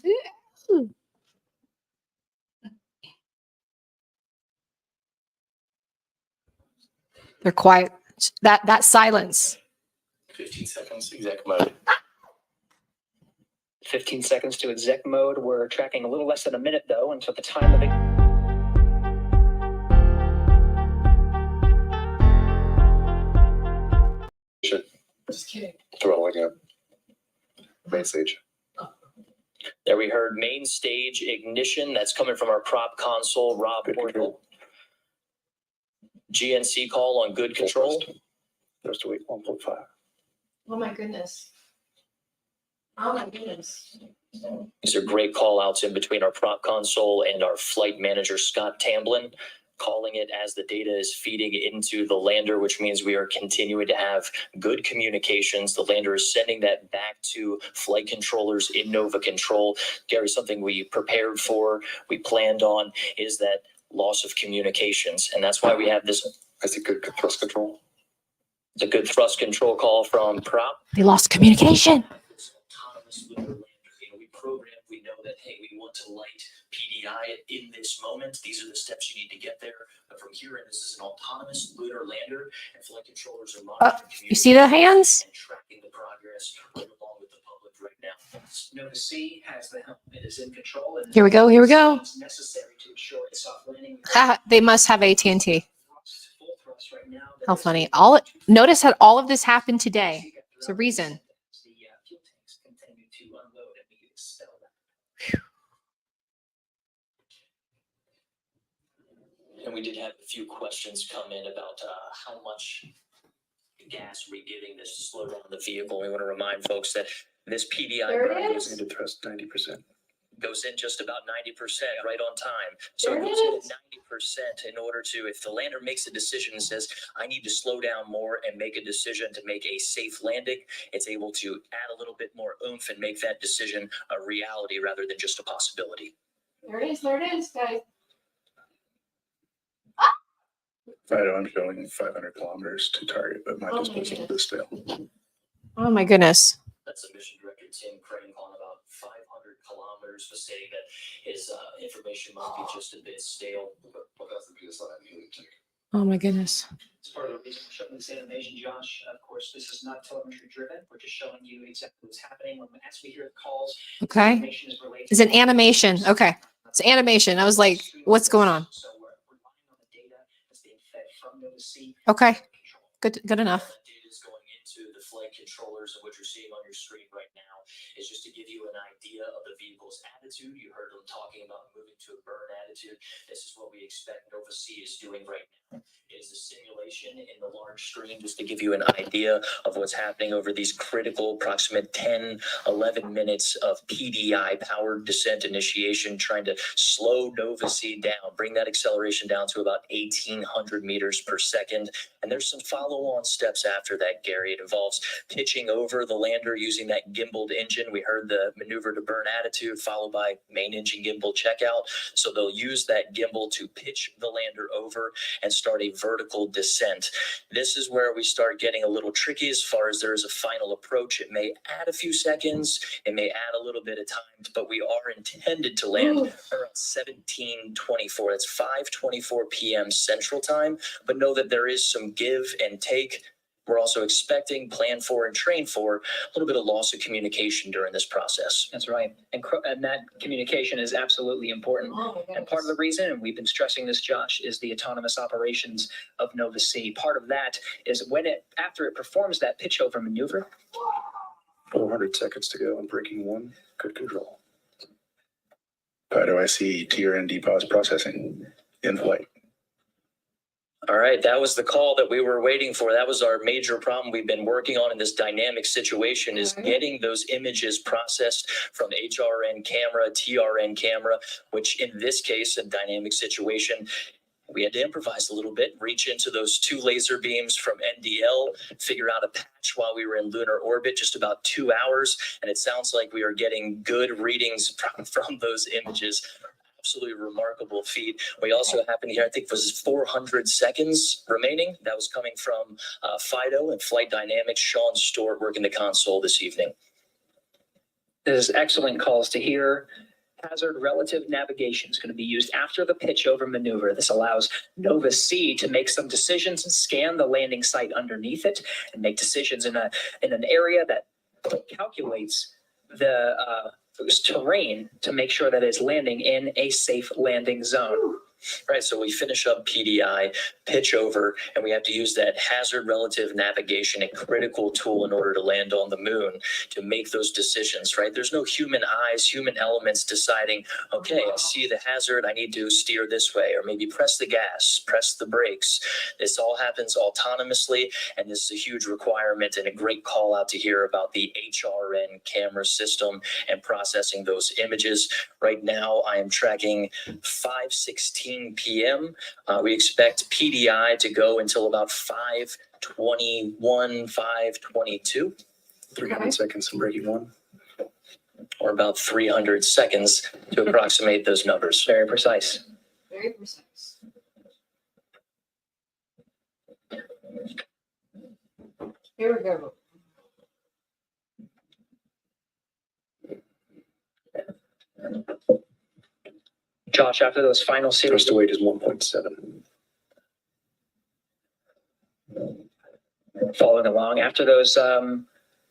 They're quiet. That silence. 15 seconds, exec mode. 15 seconds to exec mode. We're tracking a little less than a minute, though, until the time of it. Just kidding. Throttling up. Main stage. There we heard main stage ignition. That's coming from our prop console, Rob Orville. GNC call on good control. Just to wait 1.5. Oh my goodness. Oh my goodness. These are great call outs in between our prop console and our flight manager, Scott Tamblin, calling it as the data is feeding into the lander, which means we are continuing to have good communications. The lander is sending that back to flight controllers in Nova Control. Gary, something we prepared for, we planned on, is that loss of communications. And that's why we have this. I see good thrust control. It's a good thrust control call from prop. They lost communication. Autonomous lunar lander. We programmed, we know that, hey, we want to light PDI in this moment. These are the steps you need to get there. But from here in, this is an autonomous lunar lander, and flight controllers are monitoring You see the hands? and tracking the progress right along with the public right now. Nova C has the helm. It is in control. And Here we go. Here we go. it's necessary to ensure a soft landing. They must have AT&T. Full thrust right now. How funny. Notice that all of this happened today. There's a reason. The fuel tanks continue to unload and be expelled. And we did have a few questions come in about how much gas are we giving this to slow down the vehicle. We want to remind folks that this PDI burn goes into thrust 90%. Goes in just about 90% right on time. So it goes in at 90% in order to, if the lander makes a decision and says, I need to slow down more and make a decision to make a safe landing, it's able to add a little bit more oomph and make that decision a reality rather than just a possibility. There it is, guys. Fido, I'm showing 500 kilometers to target, but my displacement is still. Oh my goodness. That's the mission director, Tim Crane, on about 500 kilometers, was saying that his information might be just a bit stale. But that's the PSI you need to take. Oh my goodness. As part of the reason for showing this animation, Josh, of course, this is not telemetry driven. We're just showing you exactly what's happening as we hear the calls. Okay. Information is relayed. It's an animation. Okay. It's animation. I was like, what's going on? So we're relying on the data that's being fed from Nova C. Okay. Good enough. Data is going into the flight controllers, and what you're seeing on your screen right now is just to give you an idea of the vehicle's attitude. You heard them talking about moving to a burn attitude. This is what we expect Nova C is doing right now. It is a simulation in the large screen just to give you an idea of what's happening over these critical approximate 10, 11 minutes of PDI, powered descent initiation, trying to slow Nova C down, bring that acceleration down to about 1,800 meters per second. And there's some follow-on steps after that, Gary. It involves pitching over the lander using that gimbaled engine. We heard the maneuver to burn attitude, followed by main engine gimbal checkout. So they'll use that gimbal to pitch the lander over and start a vertical descent. This is where we start getting a little tricky as far as there is a final approach. It may add a few seconds, it may add a little bit of time, but we are intended to land around 17:24. That's 5:24 p.m. Central Time. But know that there is some give and take. We're also expecting, plan for, and train for a little bit of loss of communication during this process. That's right. And that communication is absolutely important. And part of the reason, and we've been stressing this, Josh, is the autonomous operations of Nova C. Part of that is after it performs that pitch over maneuver. 400 seconds to go on braking one. Good control. Fido, I see TRND pause processing in flight. All right, that was the call that we were waiting for. That was our major problem we've been working on in this dynamic situation, is getting those images processed from HRN camera, TRN camera, which in this case, a dynamic situation, we had to improvise a little bit, reach into those two laser beams from NDL, figure out a patch while we were in lunar orbit, just about 2 hours. And it sounds like we are getting good readings from those images. Absolutely remarkable feat. We also happened here, I think it was 400 seconds remaining. That was coming from Fido and Flight Dynamics. Sean Stewart working the console this evening. This is excellent calls to hear. Hazard relative navigation is going to be used after the pitch over maneuver. This allows Nova C to make some decisions and scan the landing site underneath it and make decisions in an area that calculates the terrain to make sure that it's landing in a safe landing zone. Right, so we finish up PDI, pitch over, and we have to use that hazard relative navigation, a critical tool in order to land on the moon, to make those decisions, right? There's no human eyes, human elements deciding, okay, I see the hazard, I need to steer this way, or maybe press the gas, press the brakes. This all happens autonomously, and this is a huge requirement and a great call out to hear about the HRN camera system and processing those images. Right now, I am tracking 5:16 p.m. We expect PDI to go until about 5:21, 5:22. 300 seconds from braking one. Or about 300 seconds to approximate those numbers. Very precise. Very precise. Here we go. Josh, after those final series, Thrust to weight is 1.7. following along, after those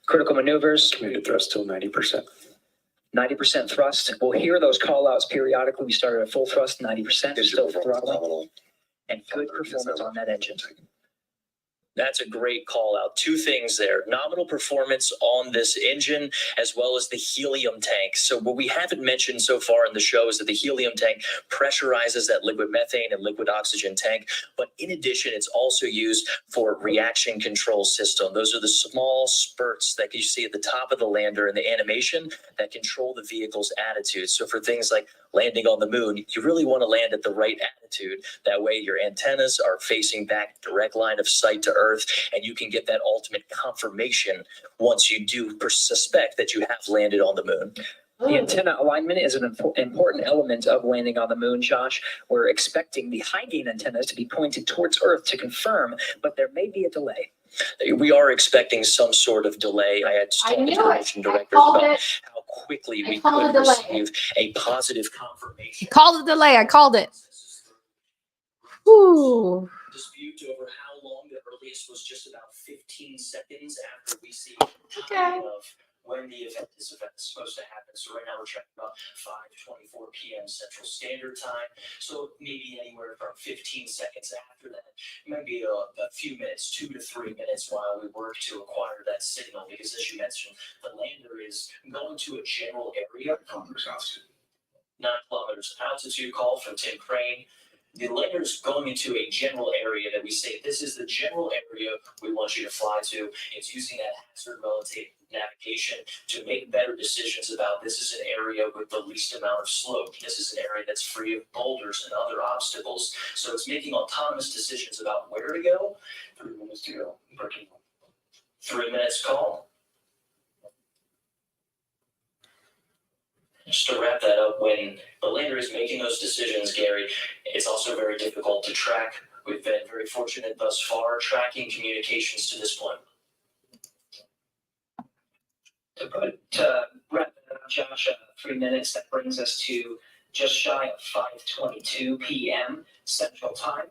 critical maneuvers, Committed thrust till 90%. 90% thrust. We'll hear those call outs periodically. We started at full thrust, 90%, still throttling, and good performance on that engine. That's a great call out. Two things there. Nominal performance on this engine, as well as the helium tank. So what we haven't mentioned so far in the show is that the helium tank pressurizes that liquid methane and liquid oxygen tank. But in addition, it's also used for reaction control system. Those are the small spurts that you see at the top of the lander in the animation that control the vehicle's attitude. So for things like landing on the moon, you really want to land at the right attitude. That way your antennas are facing back, direct line of sight to Earth, and you can get that ultimate confirmation once you do suspect that you have landed on the moon. The antenna alignment is an important element of landing on the moon, Josh. We're expecting the high gain antennas to be pointed towards Earth to confirm, but there may be a delay. We are expecting some sort of delay. I had I told the knew it. mission directors called about it. how quickly I we called could a delay. receive a positive confirmation. Called the delay. I called it. Whew. Dispute over how long the earliest was just about 15 seconds after we see Okay. time of when the event is supposed to happen. So right now we're checking about 5:24 p.m. Central Standard Time. So maybe anywhere from 15 seconds after that, maybe a few minutes, 2 to 3 minutes while we work to acquire that signal. Because as you mentioned, the lander is going to a general area. 9 kilometers altitude call from Tim Crane. The lander is going into a general area that we say this is the general area we want you to fly to. It's using that hazard relative navigation to make better decisions about this is an area with the least amount of slope. This is an area that's free of boulders and other obstacles. So it's making autonomous decisions about where to go. 3 minutes to go. 3 minutes call. Just to wrap that up, when the lander is making those decisions, Gary, it's also very difficult to track. We've been very fortunate thus far tracking communications to this point. To wrap it up, Josh, 3 minutes, that brings us to just shy of 5:22 p.m. Central Time.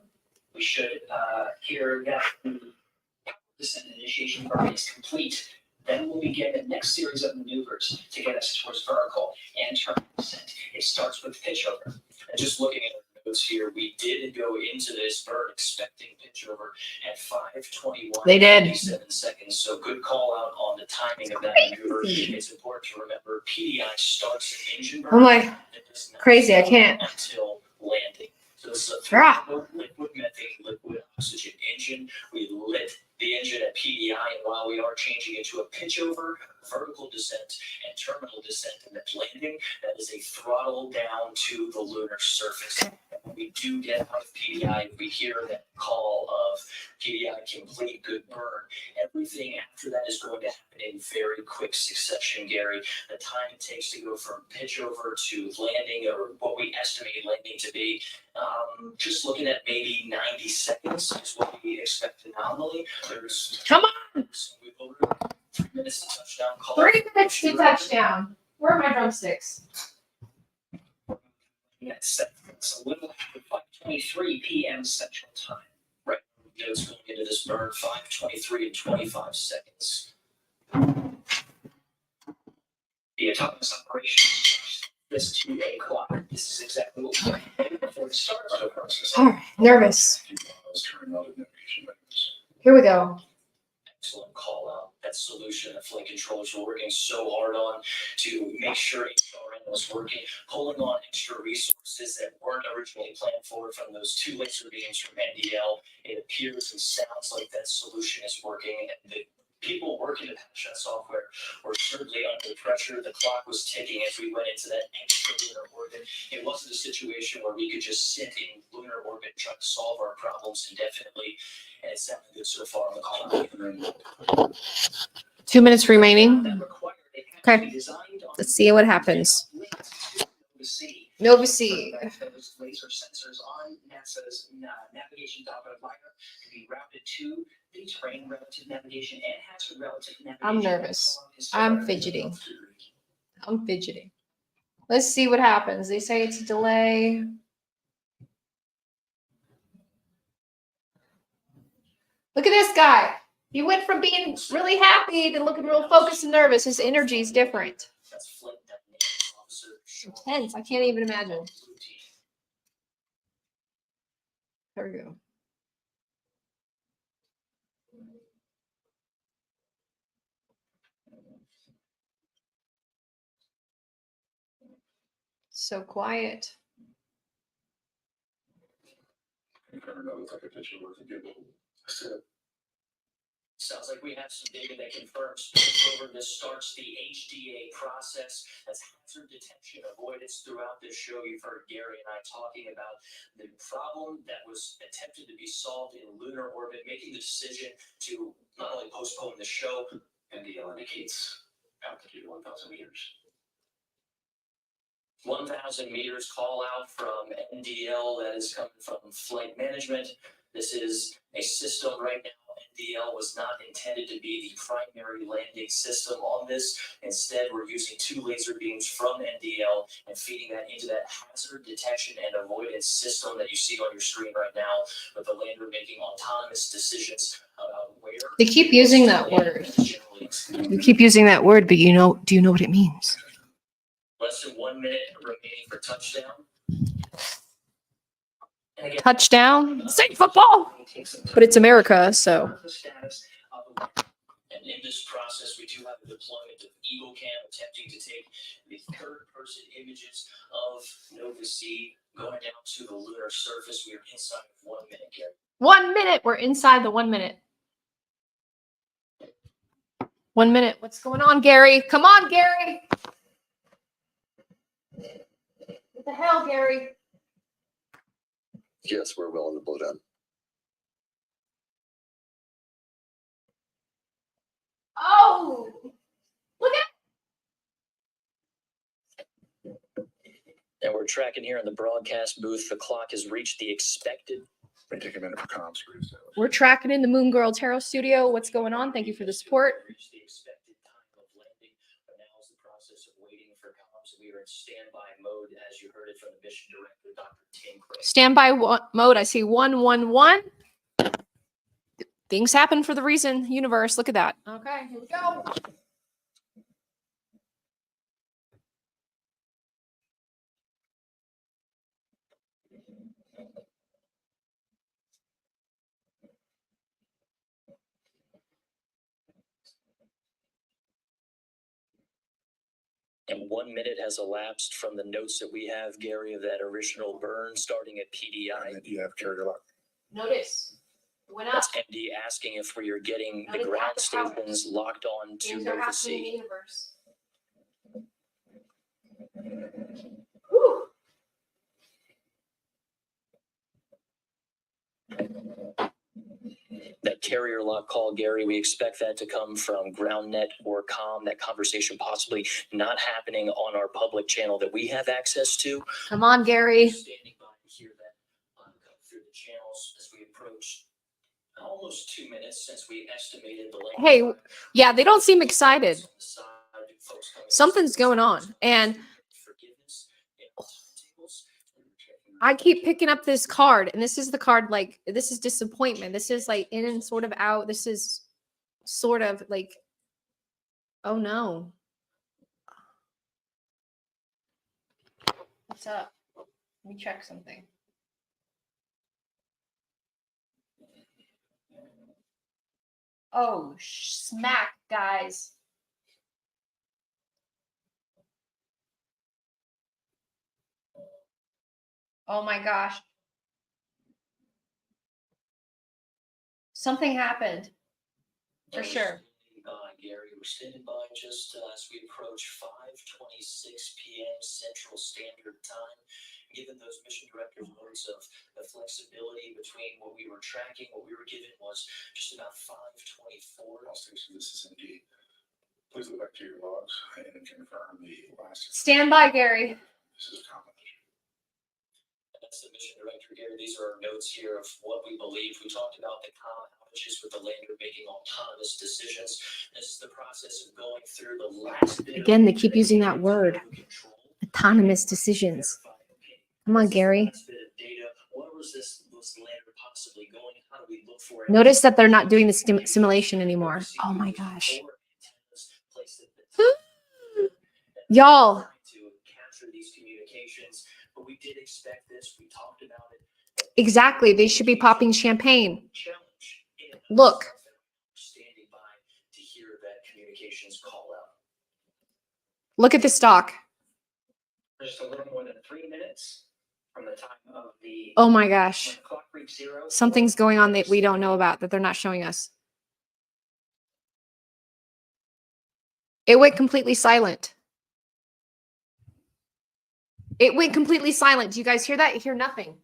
We should hear that the descent initiation burn is complete. Then we'll begin the next series of maneuvers to get us towards vertical and terminal descent. It starts with pitch over. And just looking at our notes here, we did go into this burn expecting pitch over at 5:21. They did. 57 seconds. So good call out on the timing of that maneuver. It's important to remember PDI starts an engine burn. I'm like, It does not crazy, I stop can't. until landing. So this is a Ah. liquid methane, liquid oxygen engine. We lit the engine at PDI, and while we are changing into a pitch over, vertical descent, and terminal descent and then landing, that is a throttle down to the lunar surface. And when we do get out of PDI, we hear that call of PDI complete, good burn. Everything after that is going to happen in very quick succession, Gary. The time it takes to go from pitch over to landing, or what we estimate landing to be, just looking at maybe 90 seconds is what we expect nominally. There's Come on. 3 minutes to touchdown call. 3 minutes to touchdown. Where are my drumsticks? Yes, it's a little after 5:23 p.m. Central Time. Right. Notes going into this burn 5:23 and 25 seconds. The autonomous operation this 2 o'clock. This is exactly what we're doing before it starts. All right, nervous. Here we go. Excellent call out. That solution that flight controllers were working so hard on to make sure HRN was working, pulling on extra resources that weren't originally planned for from those 2 laser beams from NDL. It appears and sounds like that solution is working, and the people working to patch that software were certainly under pressure. The clock was ticking as we went into that extra lunar orbit. It wasn't a situation where we could just sit in lunar orbit trying to solve our problems indefinitely. And it's sounding good so far on the call. 2 minutes remaining. Okay. Let's see what happens. Nova C. Those laser sensors on NASA's navigation Doppler lidar can be routed to the terrain relative navigation and hazard relative navigation. I'm nervous. I'm fidgeting. I'm fidgeting. Let's see what happens. They say it's a delay. Look at this guy. He went from being really happy to looking real focused and nervous. His energy is different. Intense. I can't even imagine. There we go. So quiet. Sounds like we have some data that confirms spillover. This starts the HDA process. That's hazard detection avoidance. Throughout this show, you've heard Gary and I talking about the problem that was attempted to be solved in lunar orbit, making the decision to not only postpone the show, NDL indicates altitude 1,000 meters. 1,000 meters call out from NDL that is coming from flight management. This is a system right now. NDL was not intended to be the primary landing system on this. Instead, we're using 2 laser beams from NDL and feeding that into that hazard detection and avoidance system that you see on your screen right now, with the lander making autonomous decisions about where. They keep using that word. You keep using that word, but do you know what it means? Less than 1 minute remaining for touchdown. Touchdown. Say football. But it's America, so. And in this process, we do have a deployment of Eagle Cam attempting to take the third-person images of Nova C going down to the lunar surface. We are inside of 1 minute, Gary. 1 minute. We're inside the 1 minute. 1 minute. What's going on, Gary? Come on, Gary. What the hell, Gary? Yes, we're willing to blow down. Oh, look at. And we're tracking here in the broadcast booth. The clock has reached the expected. May take a minute for comms. We're tracking in the Moon Girl Tarot Studio. What's going on? Thank you for the support. Reached the expected time of landing, but now is the process of waiting for comms. We are in standby mode, as you heard it from the mission director, Dr. Tim Craig. Standby mode. I see 111. Things happen for the reason. Universe. Look at that. Okay, here we go. And 1 minute has elapsed from the notes that we have, Gary, of that original burn starting at PDI. And you have carrier lock. Notice. Went up. That's MD asking if we are getting the ground stations locked on to Things are Nova happening in the C. universe. Whew. That carrier lock call, Gary, we expect that to come from GroundNet or COM, that conversation possibly not happening on our public channel that we have access to. Come on, Gary. Standing by to hear that come through the channels as we approach almost 2 minutes since we estimated the length. Hey, yeah, they don't seem excited. Something's going on. And I keep picking up this card, and this is the card, like, this is disappointment. This is like in and sort of out. This is sort of like, oh no. What's up? Let me check something. Oh, smack, guys. Oh my gosh. Something happened. For sure. Gary, we're standing by just as we approach 5:26 p.m. Central Standard Time. Given those mission directors' notes of the flexibility between what we were tracking, what we were given was just about 5:24. This is indeed. Please look back to your logs and confirm the last. Stand by, Gary. This is a combination. That's the mission director, Gary. These are our notes here of what we believe. We talked about the common outages with the lander making autonomous decisions. This is the process of going through the last bit. Again, they keep using that word. Autonomous decisions. Come on, Gary. Notice that they're not doing the simulation anymore. Oh my gosh. Y'all. Exactly. They should be popping champagne. Look. Look at the stock. Just a little more than 3 minutes from the time of the. Oh my gosh. Clock reached 0. Something's going on that we don't know about, that they're not showing us. It went completely silent. It went completely silent. Do you guys hear that? You hear nothing.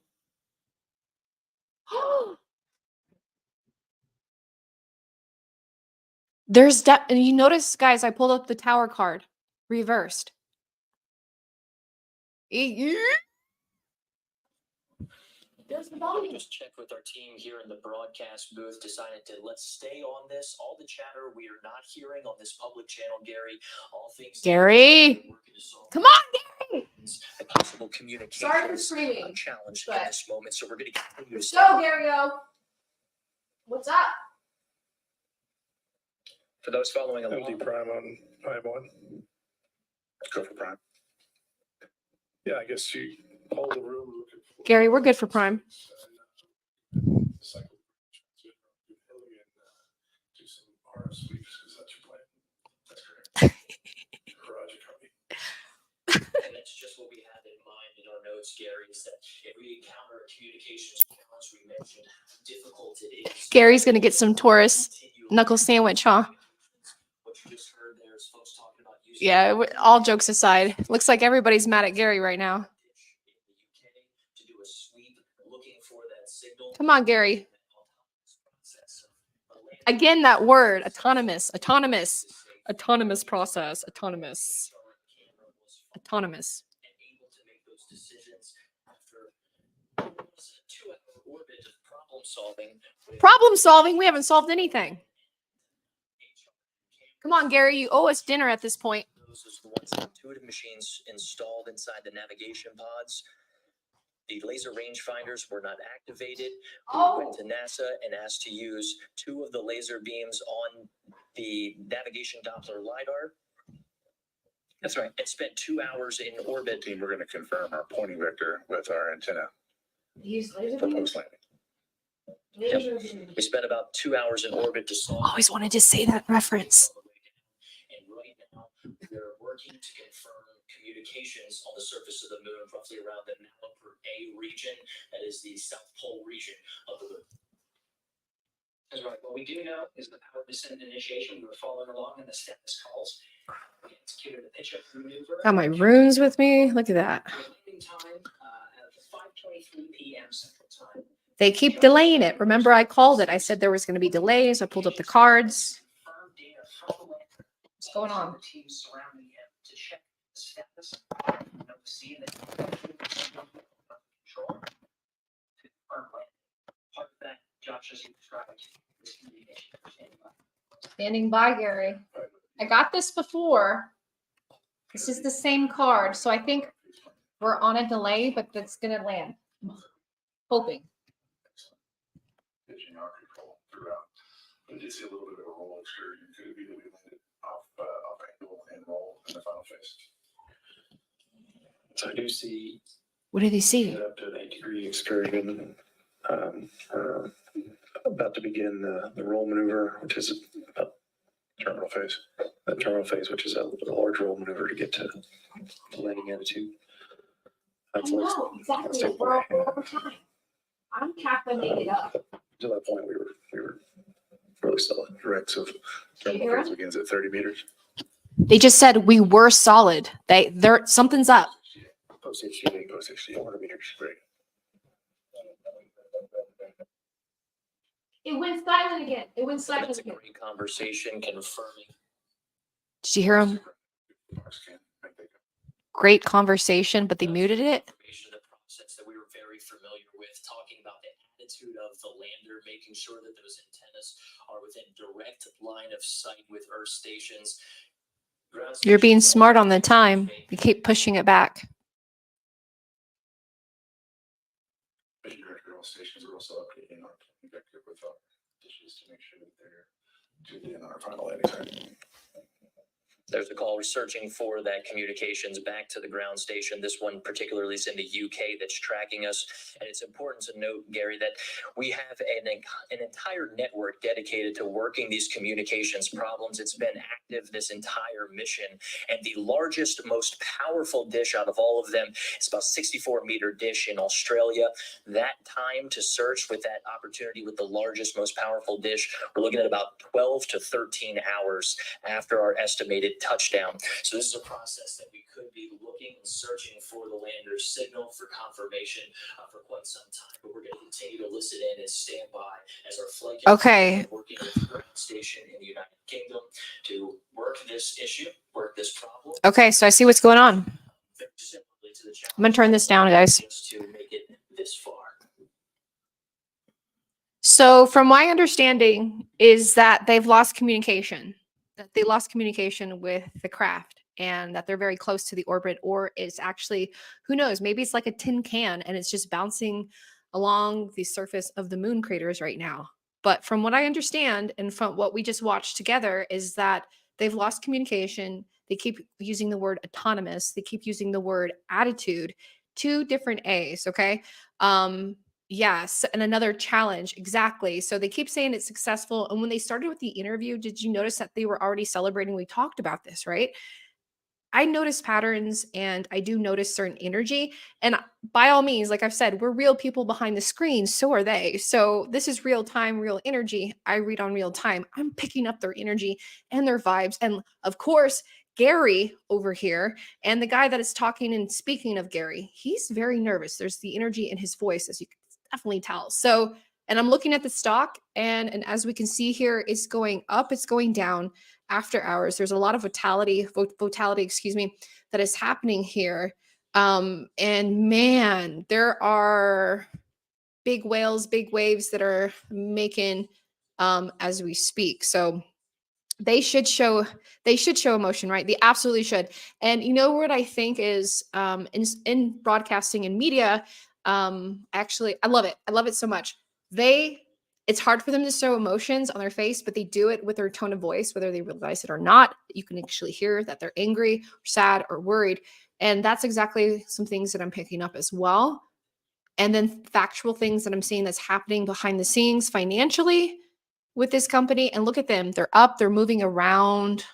And you notice, guys, I pulled up the tower card, reversed. There's the volume. Just checked with our team here in the broadcast booth, decided to let's stay on this. All the chatter we are not hearing on this public channel, Gary. All things. Gary, come on, Gary. A possible communication. Sorry for screaming. Challenge in this moment, so we're going to continue to. Go, Gary. What's up? For those following along. Empty prime on I-1. Go for prime. Yeah, I guess you hold the room. Gary, we're good for prime. And that's just what we had in mind in our notes, Gary, is that if we encounter a communications challenge, we mentioned how difficult it is. Gary's going to get some Taurus knuckle sandwich, huh? What you just heard there is folks talking about using. Yeah, all jokes aside, looks like everybody's mad at Gary right now. Come on, Gary. Again, that word, autonomous process, autonomous. Problem solving? We haven't solved anything. Come on, Gary, you owe us dinner at this point. Those are the ones intuitive machines installed inside the navigation pods. The laser rangefinders were not activated. We went to NASA and asked to use 2 of the laser beams on the navigation Doppler LiDAR. That's right. And spent 2 hours in orbit. Team, we're going to confirm our pointing vector with our antenna Use laser for beams? post landing. We spent about 2 hours in orbit to solve. Always wanted to say that reference. And right now, they're working to confirm communications on the surface of the moon, roughly around the Nalapur A region. That is the South Pole region of the moon. That's right. What we do know is the power descent initiation. We were following along in the status calls. We executed the pitch up maneuver. Got my runes with me. Look at that. Landing time at 5:23 p.m. Central Time. They keep delaying it. Remember, I called it. I said there was going to be delays. I pulled up the cards. What's going on? Teams surrounding him to check the status. See that control. Part of that, Josh, as you described, is communication. Standing by, Gary. I got this before. This is the same card. So I think we're on a delay, but that's going to land. Hoping. Pitching our control throughout. I did see a little bit of a roll excursion. Could be that we landed off angle and roll in the final phase. So I do see. What do they see? Up to an 8-degree excursion. About to begin the roll maneuver, which is about terminal phase. That terminal phase, which is a large roll maneuver to get to landing attitude. I know, exactly. We're over time. I'm calculating it up. To that point, we were really solid. Directs of terminal phase begins at 30 meters. They just said we were solid. They're something's up. Post HDA, 100 meters. Great. It went silent again. It went silent That's a again. great conversation confirming. Did you hear him? Great conversation, but they muted it. The process that we were very familiar with, talking about the attitude of the lander, making sure that those antennas are within direct line of sight with Earth stations. You're being smart on the time. You keep pushing it back. Mission director all stations are also updating our executive with dishes to make sure that they're tuned in on our final landing site. There's a call. We're searching for that communications back to the ground station. This one particularly is in the UK that's tracking us. And it's important to note, Gary, that we have an entire network dedicated to working these communications problems. It's been active this entire mission. And the largest, most powerful dish out of all of them is about 64-meter dish in Australia. That time to search with that opportunity with the largest, most powerful dish, we're looking at about 12 to 13 hours after our estimated touchdown. So this is a process that we could be looking and searching for the lander's signal for confirmation for quite some time, but we're going to continue to listen in and stand by as our flight Okay. working with the ground station in the United Kingdom to work this issue, work this problem. Okay, so I see what's going on. I'm going to turn this down, guys. Just to make it this far. So from my understanding is that they've lost communication, that they lost communication with the craft and that they're very close to the orbit, or it's actually, who knows, maybe it's like a tin can and it's just bouncing along the surface of the moon craters right now. But from what I understand and from what we just watched together is that they've lost communication. They keep using the word autonomous. They keep using the word attitude, two different A's, okay? Yes, and another challenge. Exactly. So they keep saying it's successful. And when they started with the interview, did you notice that they were already celebrating? We talked about this, right? I notice patterns and I do notice certain energy. And by all means, like I've said, we're real people behind the screen. So are they. So this is real time, real energy. I read on real time. I'm picking up their energy and their vibes. And of course, Gary over here and the guy that is talking and speaking of Gary, he's very nervous. There's the energy in his voice, as you can definitely tell. So, and I'm looking at the stock and as we can see here, it's going up, it's going down after hours. There's a lot of volatility, excuse me, that is happening here. And man, there are big whales, big waves that are making as we speak. So they should show emotion, right? They absolutely should. And you know what I think is in broadcasting and media, actually I love it. I love it so much. It's hard for them to show emotions on their face, but they do it with their tone of voice, whether they realize it or not. You can actually hear that they're angry, or sad, or worried. And that's exactly some things that I'm picking up as well. And then factual things that I'm seeing that's happening behind the scenes financially with this company. And look at them. They're up, they're moving around.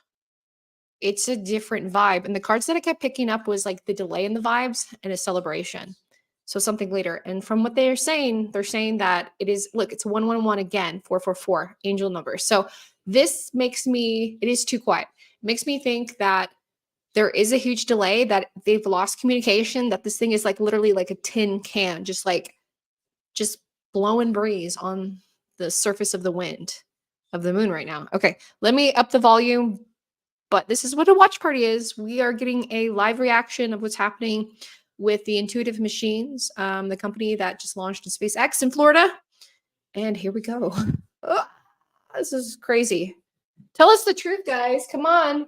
It's a different vibe. And the cards that I kept picking up was like the delay in the vibes and a celebration. So something later. And from what they're saying that it is, look, it's 111 again, 444, angel number. So this makes me, it is too quiet. It makes me think that there is a huge delay, that they've lost communication, that this thing is like literally like a tin can, just blowing breeze on the surface of the wind of the moon right now. Okay, let me up the volume. But this is what a watch party is. We are getting a live reaction of what's happening with the Intuitive Machines, the company that just launched in SpaceX in Florida. And here we go. Oh, this is crazy. Tell us the truth, guys. Come on.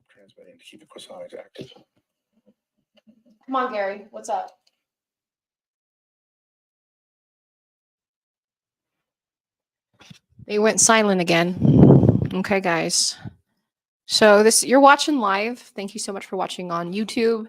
Transmitting to keep the cosonics active. Come on, Gary. What's up? They went silent again. Okay, guys. So you're watching live. Thank you so much for watching on YouTube.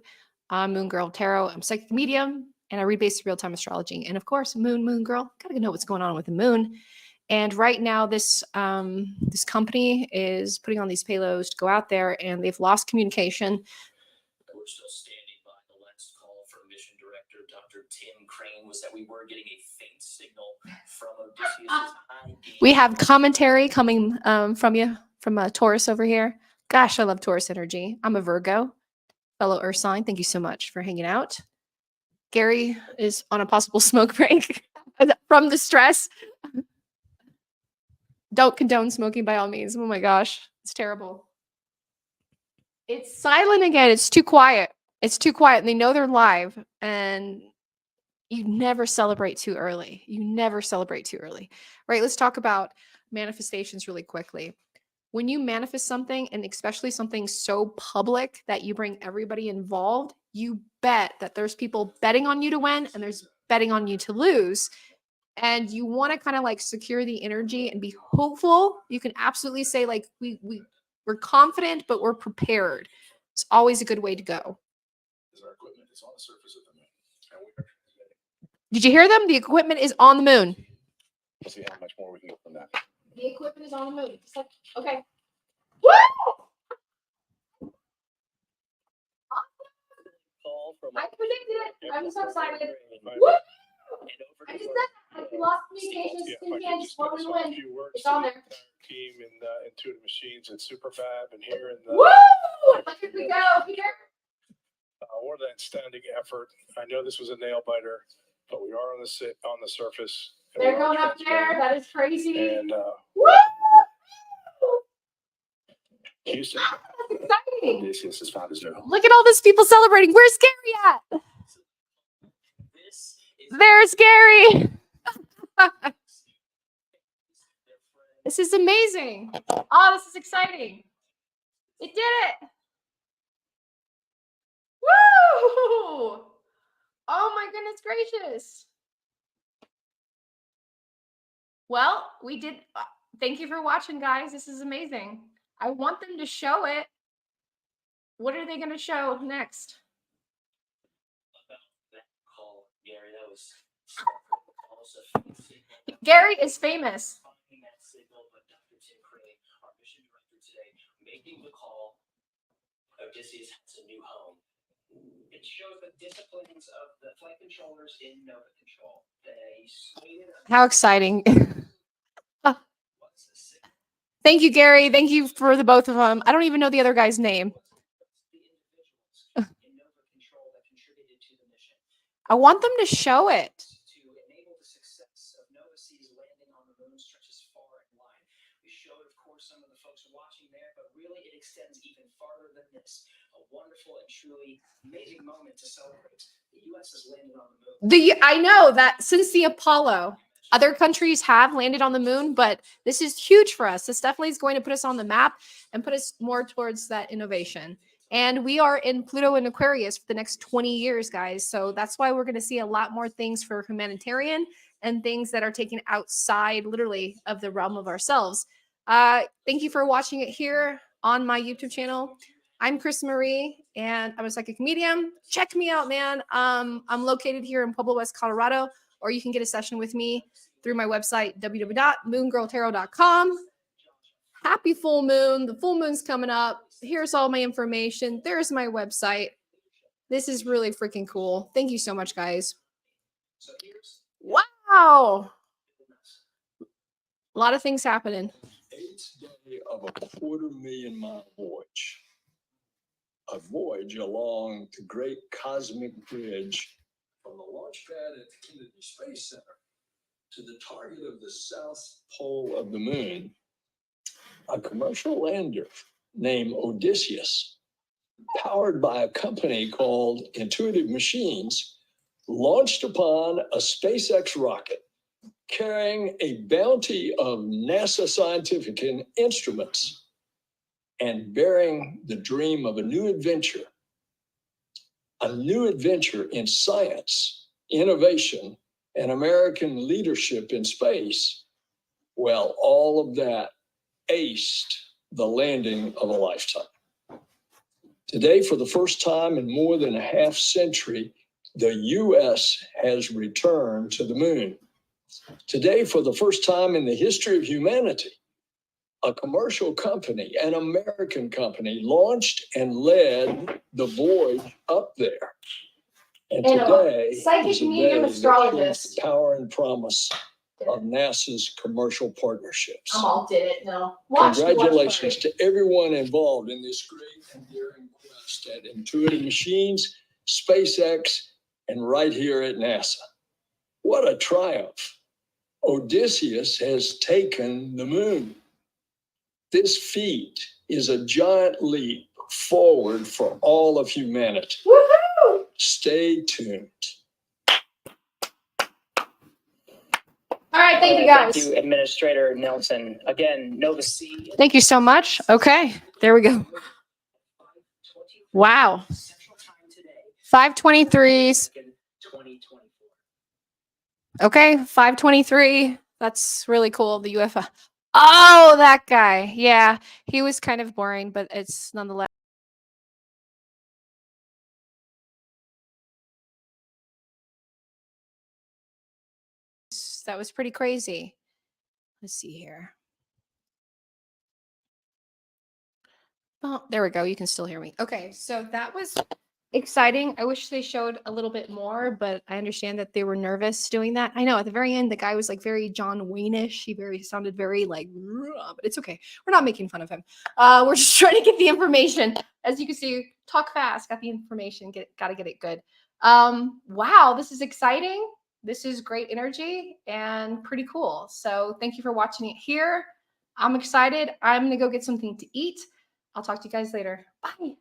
I'm Moon Girl Tarot. I'm psychic medium, and I read basic real-time astrology. And of course, Moon Girl. Gotta know what's going on with the moon. And right now, this company is putting on these payloads to go out there, and they've lost communication. We're still standing by. The last call from mission director Dr. Tim Crane was that we were getting a faint signal from Odysseus. We have commentary coming from you, from a Taurus over here. Gosh, I love Taurus energy. I'm a Virgo, fellow Earth sign. Thank you so much for hanging out. Gary is on a possible smoke break from the stress. Don't condone smoking by all means. Oh my gosh, it's terrible. It's silent again. It's too quiet. It's too quiet. And they know they're live. And you never celebrate too early. You never celebrate too early. Right? Let's talk about manifestations really quickly. when you manifest something, and especially something so public that you bring everybody involved, you bet that there's people betting on you to win and there's betting on you to lose. And you want to kind of like secure the energy and be hopeful. You can absolutely say like we're confident, but we're prepared. It's always a good way to go. Our equipment is on the surface of the moon. And we are Did you hear them? The equipment is on the moon. We'll see how much more we can go from that. The equipment is on the moon. It's like, okay. Woo! I predicted it. I'm so excited. Woo! I just said that. I lost communications. Yeah, if I could just pass on a few words It's to on the there. entire team in Intuitive Machines and Superfab and here in the Woo! Look at we go, Peter. what an outstanding effort. I know this was a nail biter, but we are on the surface. and They're we are going up there. transparent. That is crazy. And Woo! Houston, That's exciting. Odysseus has found his new home. Look at all these people celebrating. Where's Gary at? There's Gary. This is amazing. Oh, this is exciting. It did it. Woo! Oh my goodness gracious. Well, we did. Thank you for watching, guys. This is amazing. I want them to show it. What are they going to show next? Gary is famous. Making the call, Odysseus has a new home. It shows the disciplines of the flight controllers in Nova Control. How exciting. Thank you, Gary. Thank you for the both of them. I don't even know the other guy's name. I want them to show it. To enable the success of Nova C's landing on the moon stretches far and wide. We showed, of course, some of the folks watching there, but really it extends even farther than this. A wonderful and truly amazing moment to celebrate. The U.S. has landed on the moon. I know that since the Apollo, other countries have landed on the moon, but this is huge for us. This definitely is going to put us on the map and put us more towards that innovation. And we are in Pluto and Aquarius for the next 20 years, guys. So that's why we're going to see a lot more things for humanitarian and things that are taken outside, literally, of the realm of ourselves. Thank you for watching it here on my YouTube channel. I'm Chris Marie, and I'm a psychic medium. Check me out, man. I'm located here in Pueblo West, Colorado, or you can get a session with me through my website, www.moongirltarot.com. Happy full moon. The full moon's coming up. Here's all my information. There's my website. This is really freaking cool. Thank you so much, guys. Wow. A lot of things happening. 8th day of a 250,000-mile voyage. A voyage along the great cosmic bridge from the launch pad at the Kennedy Space Center to the target of the south pole of the moon. A commercial lander named Odysseus, powered by a company called Intuitive Machines, launched upon a SpaceX rocket carrying a bounty of NASA scientific instruments and bearing the dream of a new adventure in science, innovation, and American leadership in space. Well, all of that aced the landing of a lifetime. Today, for the first time in more than a half century, the U.S. has returned to the moon. Today, for the first time in the history of humanity, a commercial company, an American company, launched and led the voyage up there. And today psychic is a medium day that astrologist. shows the power and promise of NASA's commercial partnerships. I'm all did it. No. Congratulations to everyone involved in this great and daring quest at Intuitive Machines, SpaceX, and right here at NASA. What a triumph. Odysseus has taken the moon. This feat is a giant leap forward for all of humanity. Woohoo! Stay tuned. All right, right, thank you guys. Thank you, Administrator Nelson. Again, Nova C. Thank you so much. Okay, there we go. Wow. 523s. Okay, 523. That's really cool. The UFO. Oh, that guy. Yeah, he was kind of boring, but it's nonetheless. That was pretty crazy. Let's see here. Oh, there we go. You can still hear me. Okay, so that was exciting. I wish they showed a little bit more, but I understand that they were nervous doing that. I know at the very end, the guy was like very John Wayne-ish. He sounded very like, but it's okay. We're not making fun of him. We're just trying to get the information. As you can see, talk fast, got the information, got to get it good. Wow, this is exciting. This is great energy and pretty cool. So thank you for watching it here. I'm excited. I'm going to go get something to eat. I'll talk to you guys later. Bye.